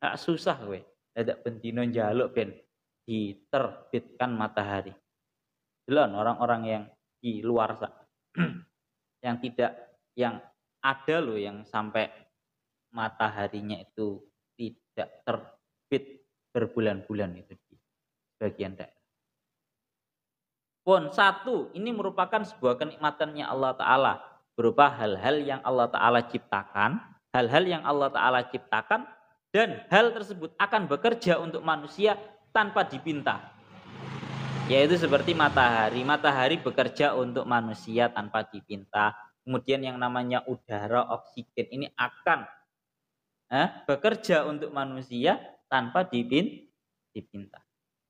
Speaker 1: gak susah kowe. Dadak bendino jaluk ben diterbitkan matahari. Jelas orang-orang yang di luar sana yang ada loh yang sampai mataharinya itu tidak terbit berbulan-bulan itu di bagian daerah. Pun satu, ini merupakan sebuah kenikmatannya Allah Ta'ala berupa hal-hal yang Allah Ta'ala ciptakan, dan hal tersebut akan bekerja untuk manusia tanpa dipinta. Yaitu seperti matahari. Matahari bekerja untuk manusia tanpa dipinta. Kemudian yang namanya udara, oksigen ini akan bekerja untuk manusia tanpa dipinta.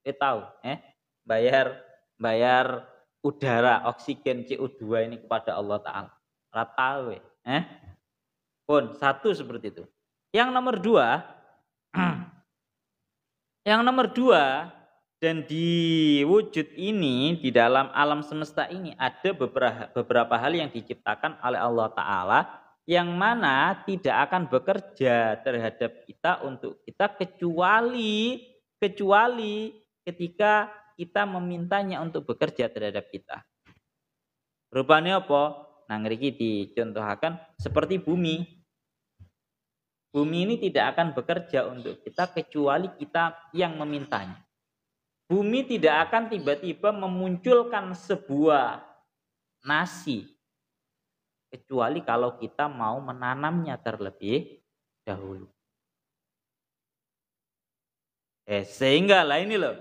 Speaker 1: Kita tahu, bayar udara, oksigen CO2 ini kepada Allah Ta'ala. Ratawe, pun satu seperti itu. Yang nomor dua, dan di wujud ini, di dalam alam semesta ini ada beberapa hal yang diciptakan oleh Allah Ta'ala yang mana tidak akan bekerja terhadap kita untuk kita kecuali ketika kita memintanya untuk bekerja terhadap kita. Rupanya apa? Nah, ngriki dicontohkan seperti bumi. Bumi ini tidak akan bekerja untuk kita kecuali kita yang memintanya. Bumi tidak akan tiba-tiba memunculkan sebuah nasi kecuali kalau kita mau menanamnya terlebih dahulu. Sehingga lah ini loh,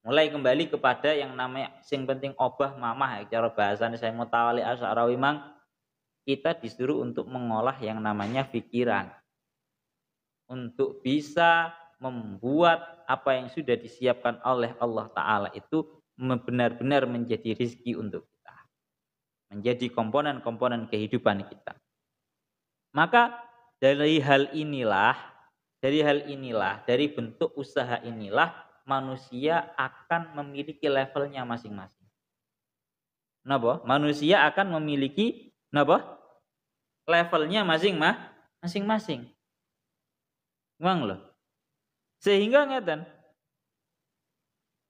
Speaker 1: mulai kembali kepada yang namanya sing penting obah mamah, cara bahasanya saya mau tawali Asy'arawi mang, kita disuruh untuk mengolah yang namanya pikiran. Untuk bisa membuat apa yang sudah disiapkan oleh Allah Ta'ala itu benar-benar menjadi rizki untuk kita. Menjadi komponen-komponen kehidupan kita. Maka dari bentuk usaha inilah manusia akan memiliki levelnya masing-masing. Napa? Manusia akan memiliki levelnya masing-masing. Memang loh. Sehingga ngeten,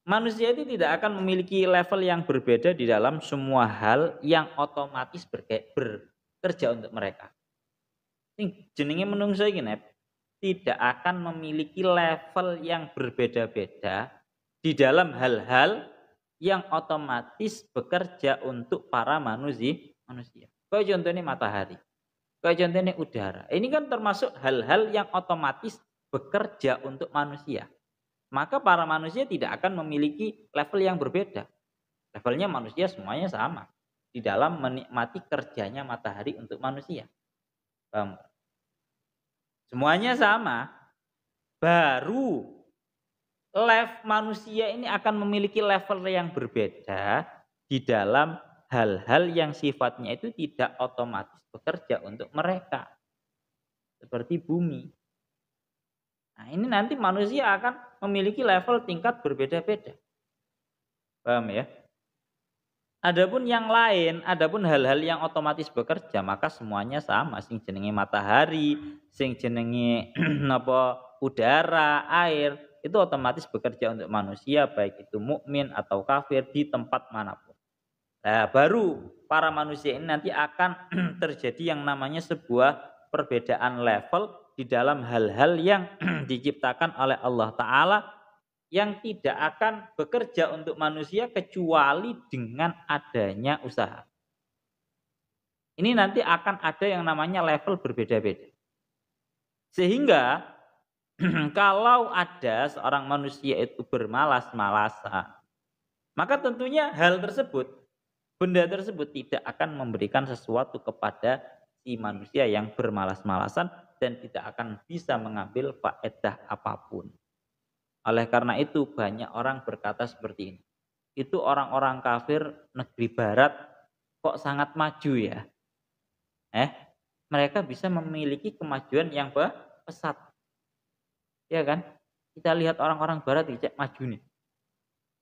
Speaker 1: manusia itu tidak akan memiliki level yang berbeda di dalam semua hal yang otomatis bekerja untuk mereka. Jenenge menungso iki tidak akan memiliki level yang berbeda-beda di dalam hal-hal yang otomatis bekerja untuk para manusia. Kayak contohnya matahari. Kayak contohnya udara. Ini kan termasuk hal-hal yang otomatis bekerja untuk manusia. Maka para manusia tidak akan memiliki level yang berbeda. Levelnya manusia semuanya sama. Di dalam menikmati kerjanya matahari untuk manusia. Paham? Semuanya sama. Baru manusia ini akan memiliki level yang berbeda di dalam hal-hal yang sifatnya itu tidak otomatis bekerja untuk mereka. Seperti bumi. Nah, ini nanti manusia akan memiliki level tingkat berbeda-beda. Paham ya? Adapun yang lain, adapun hal-hal yang otomatis bekerja, maka semuanya sama. Sing jenenge matahari, sing jenenge napa udara, air, itu otomatis bekerja untuk manusia, baik itu mukmin atau kafir di tempat manapun. Nah, baru para manusia ini nanti akan terjadi yang namanya sebuah perbedaan level di dalam hal-hal yang diciptakan oleh Allah Ta'ala yang tidak akan bekerja untuk manusia kecuali dengan adanya usaha. Ini nanti akan ada yang namanya level berbeda-beda. Sehingga kalau ada seorang manusia itu bermalas-malasan, maka tentunya hal tersebut, benda tersebut tidak akan memberikan sesuatu kepada si manusia yang bermalas-malasan dan tidak akan bisa mengambil faedah apapun. Oleh karena itu banyak orang berkata seperti ini. Itu orang-orang kafir negeri barat kok sangat maju ya. Mereka bisa memiliki kemajuan yang pesat. Ya kan? Kita lihat orang-orang barat dicek maju nih.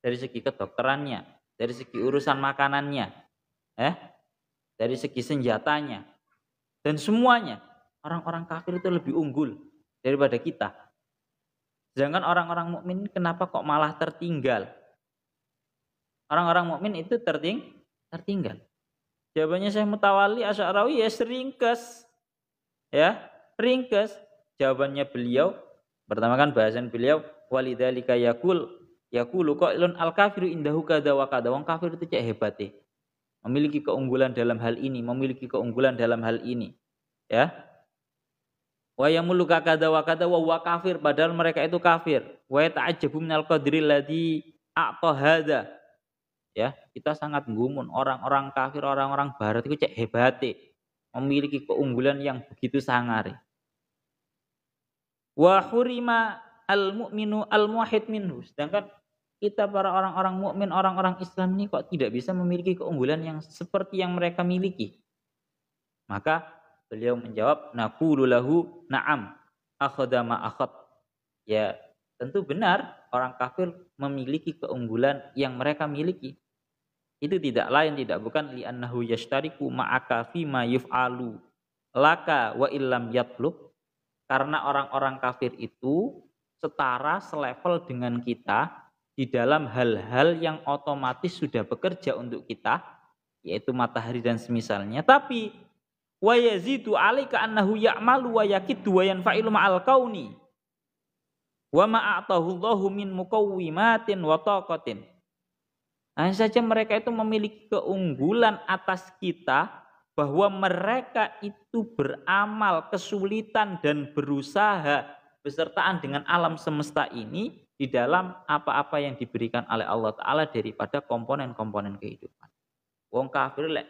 Speaker 1: Dari segi kedokterannya, dari segi urusan makanannya, dari segi senjatanya. Dan semuanya orang-orang kafir itu lebih unggul daripada kita. Sedangkan orang-orang mukmin kenapa kok malah tertinggal? Orang-orang mukmin itu tertinggal. Jawabannya Syekh Mutawalli Asy'arawi ya ringkes. Ya, ringkes. Jawabannya beliau, pertama kan bahasan beliau walidzalika yaqulu qailun al-kafiru indahu kadza wa kadza. Wong kafir itu cek hebate. Memiliki keunggulan dalam hal ini, memiliki keunggulan dalam hal ini. Ya. Wa yamulu kadza wa kadza wa huwa kafir, padahal mereka itu kafir. Wa ta'ajjabu minal qadril ladzi a'ta hadza. Ya, kita sangat gumun orang-orang kafir, orang-orang barat itu cek hebate, memiliki keunggulan yang begitu sangar. Wa hurima al-mu'minu al-muwahhid minhu. Sedangkan kita para orang-orang mukmin, orang-orang Islam ini kok tidak bisa memiliki keunggulan yang seperti yang mereka miliki. Maka beliau menjawab, naqulu lahu na'am akhadha ma akhad. Ya, tentu benar orang kafir memiliki keunggulan yang mereka miliki. Itu tidak lain tidak bukan li'annahu yashtariku ma'aka fima yuf'alu laka wa illam yatlub. Karena orang-orang kafir itu setara selevel dengan kita di dalam hal-hal yang otomatis sudah bekerja untuk kita, yaitu matahari dan semisalnya. Tapi wa yazidu 'alaika annahu ya'malu wa yakidu wa yanfa'ilu ma'al kauni wa ma a'tahu Allahu min muqawwimatin wa taqatin. Hanya saja mereka itu memiliki keunggulan atas kita bahwa mereka itu beramal kesulitan dan berusaha besertaan dengan alam semesta ini di dalam apa-apa yang diberikan oleh Allah Ta'ala daripada komponen-komponen kehidupan. Wong kafir lek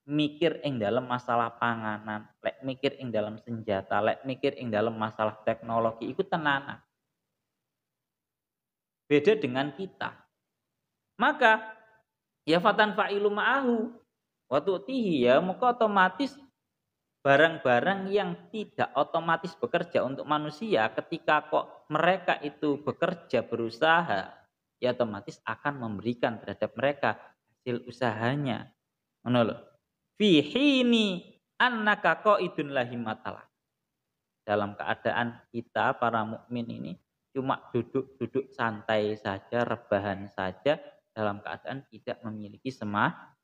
Speaker 1: mikir ing dalam masalah panganan, lek mikir ing dalam senjata, lek mikir ing dalam masalah teknologi itu tenanan. Beda dengan kita. Maka ya fatan fa'ilu ma'ahu waktu tihi ya maka otomatis barang-barang yang tidak otomatis bekerja untuk manusia ketika kok mereka itu bekerja berusaha ya otomatis akan memberikan terhadap mereka hasil usahanya. Ngono lho. Fi hini annaka qaidun lahim matalah. Dalam keadaan kita para mukmin ini cuma duduk-duduk santai saja, rebahan saja dalam keadaan tidak memiliki semangat.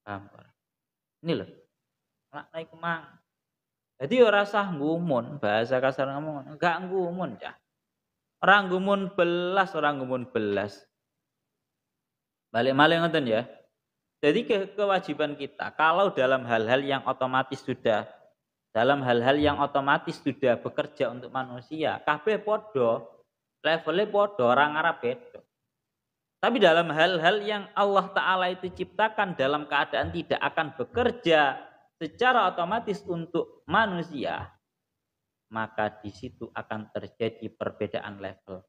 Speaker 1: Paham? Ini loh. Naik kemang. Jadi ora sah ngumun, bahasa kasar ngomong, enggak ngumun cah. Orang ngumun belas, orang ngumun belas. Balik-balik ngoten ya. Jadi kewajiban kita kalau dalam hal-hal yang otomatis sudah bekerja untuk manusia, kabeh podo, levelnya podo, orang Arab beda. Tapi dalam hal-hal yang Allah Ta'ala itu ciptakan dalam keadaan tidak akan bekerja secara otomatis untuk manusia, maka di situ akan terjadi perbedaan level.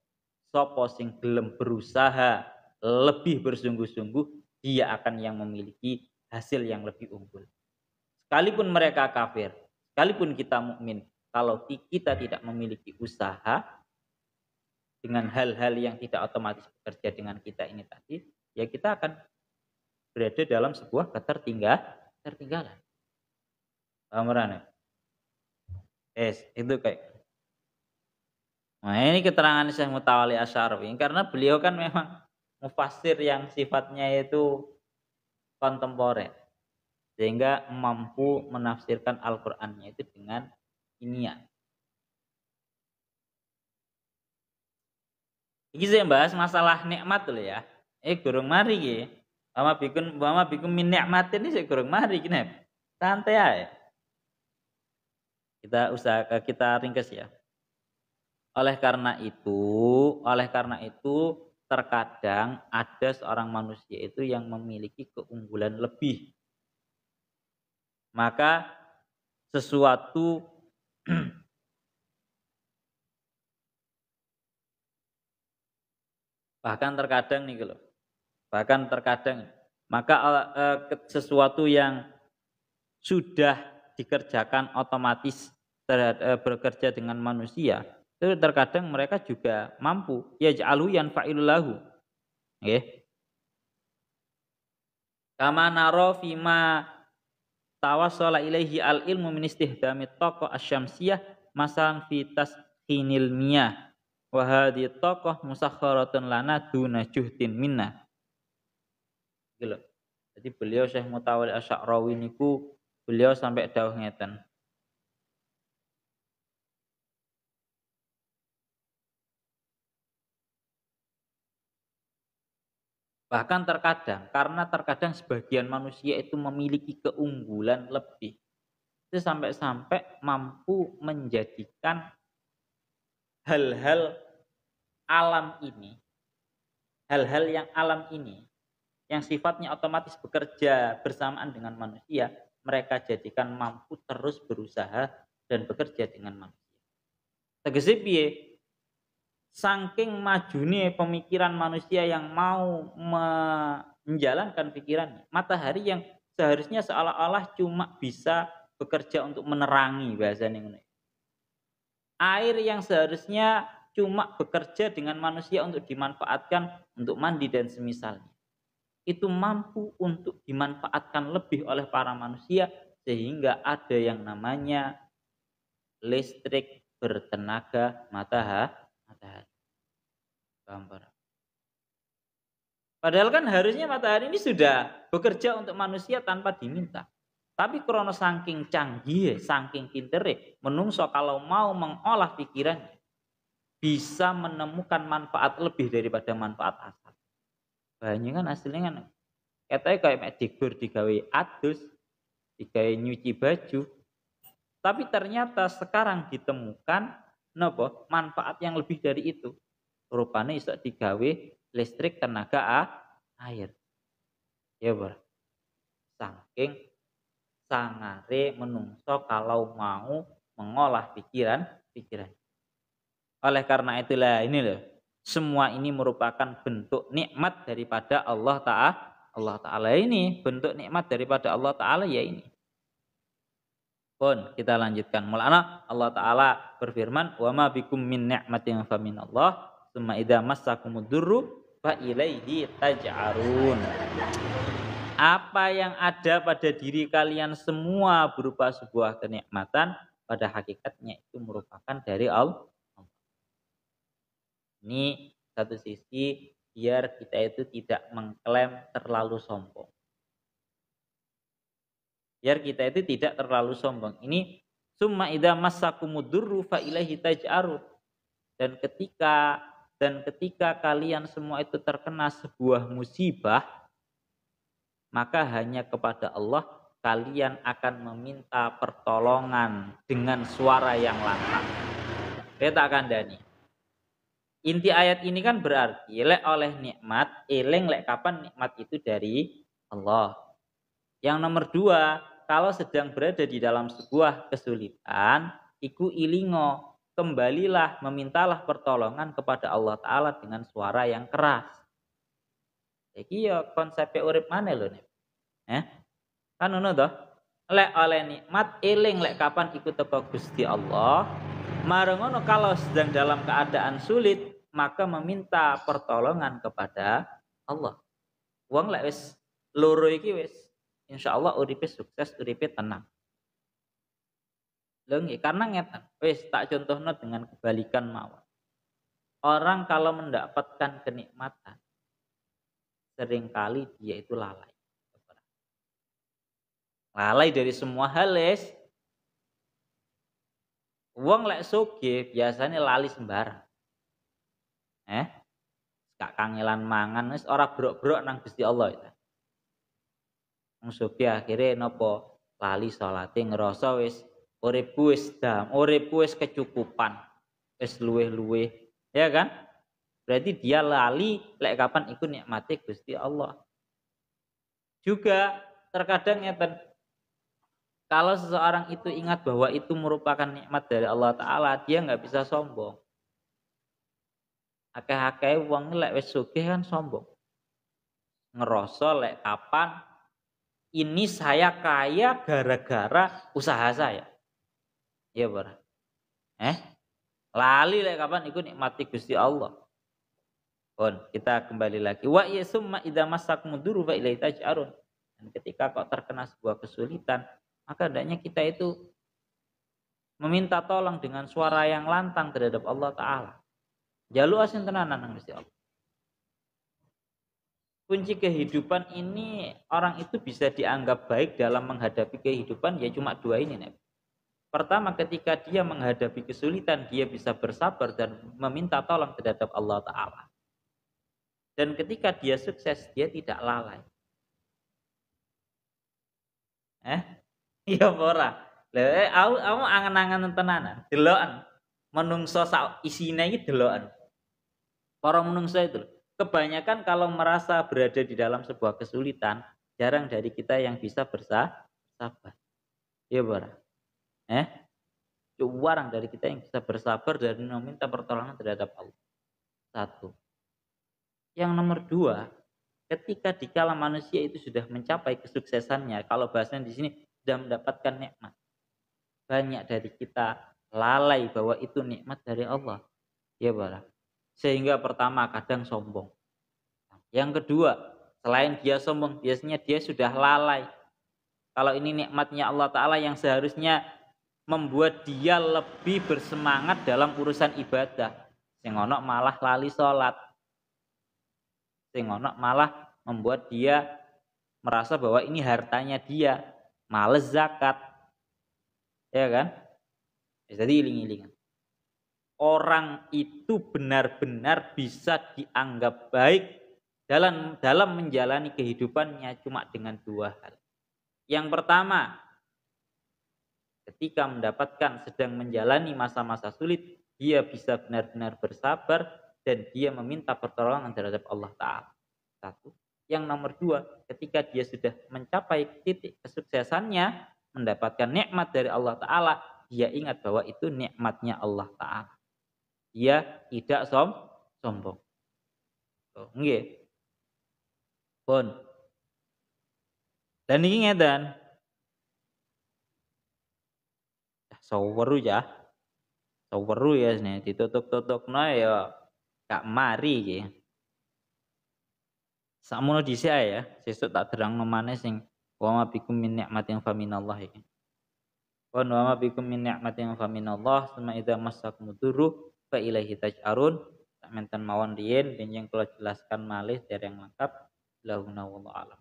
Speaker 1: Sopo sing gelem berusaha lebih bersungguh-sungguh, dia akan yang memiliki hasil yang lebih unggul. Sekalipun mereka kafir, sekalipun kita mukmin, kalau kita tidak memiliki usaha dengan hal-hal yang tidak otomatis bekerja dengan kita ini tadi, ya kita akan berada dalam sebuah ketertinggalan. Paham ora? Itu kayak. Nah, ini keterangan Syekh Mutawalli Asy'ari karena beliau kan memang mufassir yang sifatnya itu kontemporer. Sehingga mampu menafsirkan Al-Qur'annya itu dengan ilmiah. Iki saya bahas masalah nikmat dulu ya. Gurung mari iki. Mama bikin min nikmatin ini saya gurung mari iki, santai aja. Kita ringkas ya. Oleh karena itu terkadang ada seorang manusia itu yang memiliki keunggulan lebih. Maka sesuatu bahkan terkadang nih loh. Bahkan terkadang maka sesuatu yang sudah dikerjakan otomatis bekerja dengan manusia itu terkadang mereka juga mampu yaj'alu yanfa'il lahu. Nggih. Kama naro fima tawassala ilaihi al ilmu min istihdami taqah asyamsiyah masalan fi tasqinil miyah wa hadhi taqah musakharatun lana duna juhdin minna. Gitu. Jadi beliau Syekh Mutawalli Asy'ari niku beliau sampai dawuh ngeten. Bahkan terkadang sebagian manusia itu memiliki keunggulan lebih. Itu sampai-sampai mampu menjadikan hal-hal yang alam ini, yang sifatnya otomatis bekerja bersamaan dengan manusia, mereka jadikan mampu terus berusaha dan bekerja dengan manusia. Tegese piye? Saking majune pemikiran manusia yang mau menjalankan pikirannya. Matahari yang seharusnya seolah-olah cuma bisa bekerja untuk menerangi bahasanya ngono. Air yang seharusnya cuma bekerja dengan manusia untuk dimanfaatkan untuk mandi dan semisalnya. Itu mampu untuk dimanfaatkan lebih oleh para manusia sehingga ada yang namanya listrik bertenaga matahari. Padahal kan harusnya matahari ini sudah bekerja untuk manusia tanpa diminta. Tapi krono saking canggih, saking pintere, menungso kalau mau mengolah pikirannya bisa menemukan manfaat lebih daripada manfaat asal. Banyak kan hasilnya kan katanya kayak mek digur digawe adus, digawe nyuci baju. Tapi ternyata sekarang ditemukan nopo manfaat yang lebih dari itu. Rupanya iso digawe listrik tenaga air. Ya bro. Saking sangare menungso kalau mau mengolah pikiran. Oleh karena itulah ini loh. Semua ini merupakan bentuk nikmat daripada Allah Ta'ala. Allah Ta'ala ini bentuk nikmat daripada Allah Ta'ala ya ini. Pun kita lanjutkan. Mulanya Allah Ta'ala berfirman, "Wa ma bikum min ni'matin fa minallah, tsumma idza massakumud durru fa ilaihi taj'arun." Apa yang ada pada diri kalian semua berupa sebuah kenikmatan, pada hakikatnya itu merupakan dari Allah. Ini satu sisi biar kita itu tidak mengklaim terlalu sombong. Biar kita itu tidak terlalu sombong. Ini summa idza massakumud durru fa ilaihi taj'arun. Dan ketika kalian semua itu terkena sebuah musibah, maka hanya kepada Allah kalian akan meminta pertolongan dengan suara yang lantang. Kita kandhani. Inti ayat ini kan berarti lek oleh nikmat, eling lek kapan nikmat itu dari Allah. Yang nomor 2, kalau sedang berada di dalam sebuah kesulitan, iku ilingo, kembalilah memintalah pertolongan kepada Allah Ta'ala dengan suara yang keras. Iki ya konsepnya urip maneh lho nih. Kan ngono toh? lek oleh nikmat eling lek kapan iku teko Gusti Allah. Marengono kalau sedang dalam keadaan sulit maka meminta pertolongan kepada Allah. Wong lek wis loro iki wis insyaallah uripe sukses, uripe tenang. Lho nggih, karena ngeten, wis tak contohno dengan kebalikan mawon. Orang kalau mendapatkan kenikmatan seringkali dia itu lalai. Lalai dari semua hal, Les. Wong lek sugih biasanya lali sembarang. Gak kangelan mangan wis ora brok-brok nang Gusti Allah itu. Wong sugih akhire napa? Lali salate ngerasa wis uripku wis kecukupan. Wis luweh-luweh, ya kan? Berarti dia lali lek kapan iku nikmate Gusti Allah. Juga terkadang ngeten, kalau seseorang itu ingat bahwa itu merupakan nikmat dari Allah Ta'ala, dia nggak bisa sombong. Akeh-akeh wong lek wis sugih kan sombong. Ngerasa lek kapan ini saya kaya gara-gara usaha saya. Iya ora? Lali lek kapan iku nikmati Gusti Allah. Kita kembali lagi. Wa yasumma idza massakumuduru fa ilaihi taj'arun. Dan ketika kok terkena sebuah kesulitan, maka hendaknya kita itu meminta tolong dengan suara yang lantang terhadap Allah Ta'ala. Jalu asin tenanan nang Gusti Allah. Kunci kehidupan ini orang itu bisa dianggap baik dalam menghadapi kehidupan ya cuma dua ini. Nek. Pertama, ketika dia menghadapi kesulitan, dia bisa bersabar dan meminta tolong terhadap Allah Ta'ala. Dan ketika dia sukses, dia tidak lalai. Iya ora. Lha aku angen-angen tenanan, deloken. Menungso sak isine iki deloken. Para menungso itu kebanyakan kalau merasa berada di dalam sebuah kesulitan, jarang dari kita yang bisa bersabar. Iya ora? Jarang dari kita yang bisa bersabar dan meminta pertolongan terhadap Allah. Satu. Yang nomor dua, ketika dikala manusia itu sudah mencapai kesuksesannya, kalau bahasanya di sini sudah mendapatkan nikmat, banyak dari kita lalai bahwa itu nikmat dari Allah. Ya barang. Sehingga pertama kadang sombong. Yang kedua, selain dia sombong, biasanya dia sudah lalai. Kalau ini nikmatnya Allah Ta'ala yang seharusnya membuat dia lebih bersemangat dalam urusan ibadah. Sing ono malah lali sholat. Sing ono malah membuat dia merasa bahwa ini hartanya dia, males zakat. Ya kan? Jadi iling-ilingan. Orang itu benar-benar bisa dianggap baik dalam menjalani kehidupannya cuma dengan dua hal. Yang pertama, ketika mendapatkan sedang menjalani masa-masa sulit, dia bisa benar-benar bersabar dan dia meminta pertolongan terhadap Allah Ta'ala. Satu. Yang nomor dua, ketika dia sudah mencapai titik kesuksesannya, mendapatkan nikmat dari Allah Ta'ala, dia ingat bahwa itu nikmatnya Allah Ta'ala. Dia tidak sombong. Nggih. Pun. Dan ini ngeten. Saweru ya. Saweru ya nih ditutuk-tutukno ya gak mari iki. Sakmono dhisik ya, sesuk tak terangno maneh sing wa ma bikum min nikmatin fa minallah iki. Wa ma bikum min nikmatin fa minallah, summa idza massakumudurru fa ilaihi taj'arun. Tak menten mawon riyen benjing kula jelaskan malih dereng lengkap. Lahuna wallahu alam.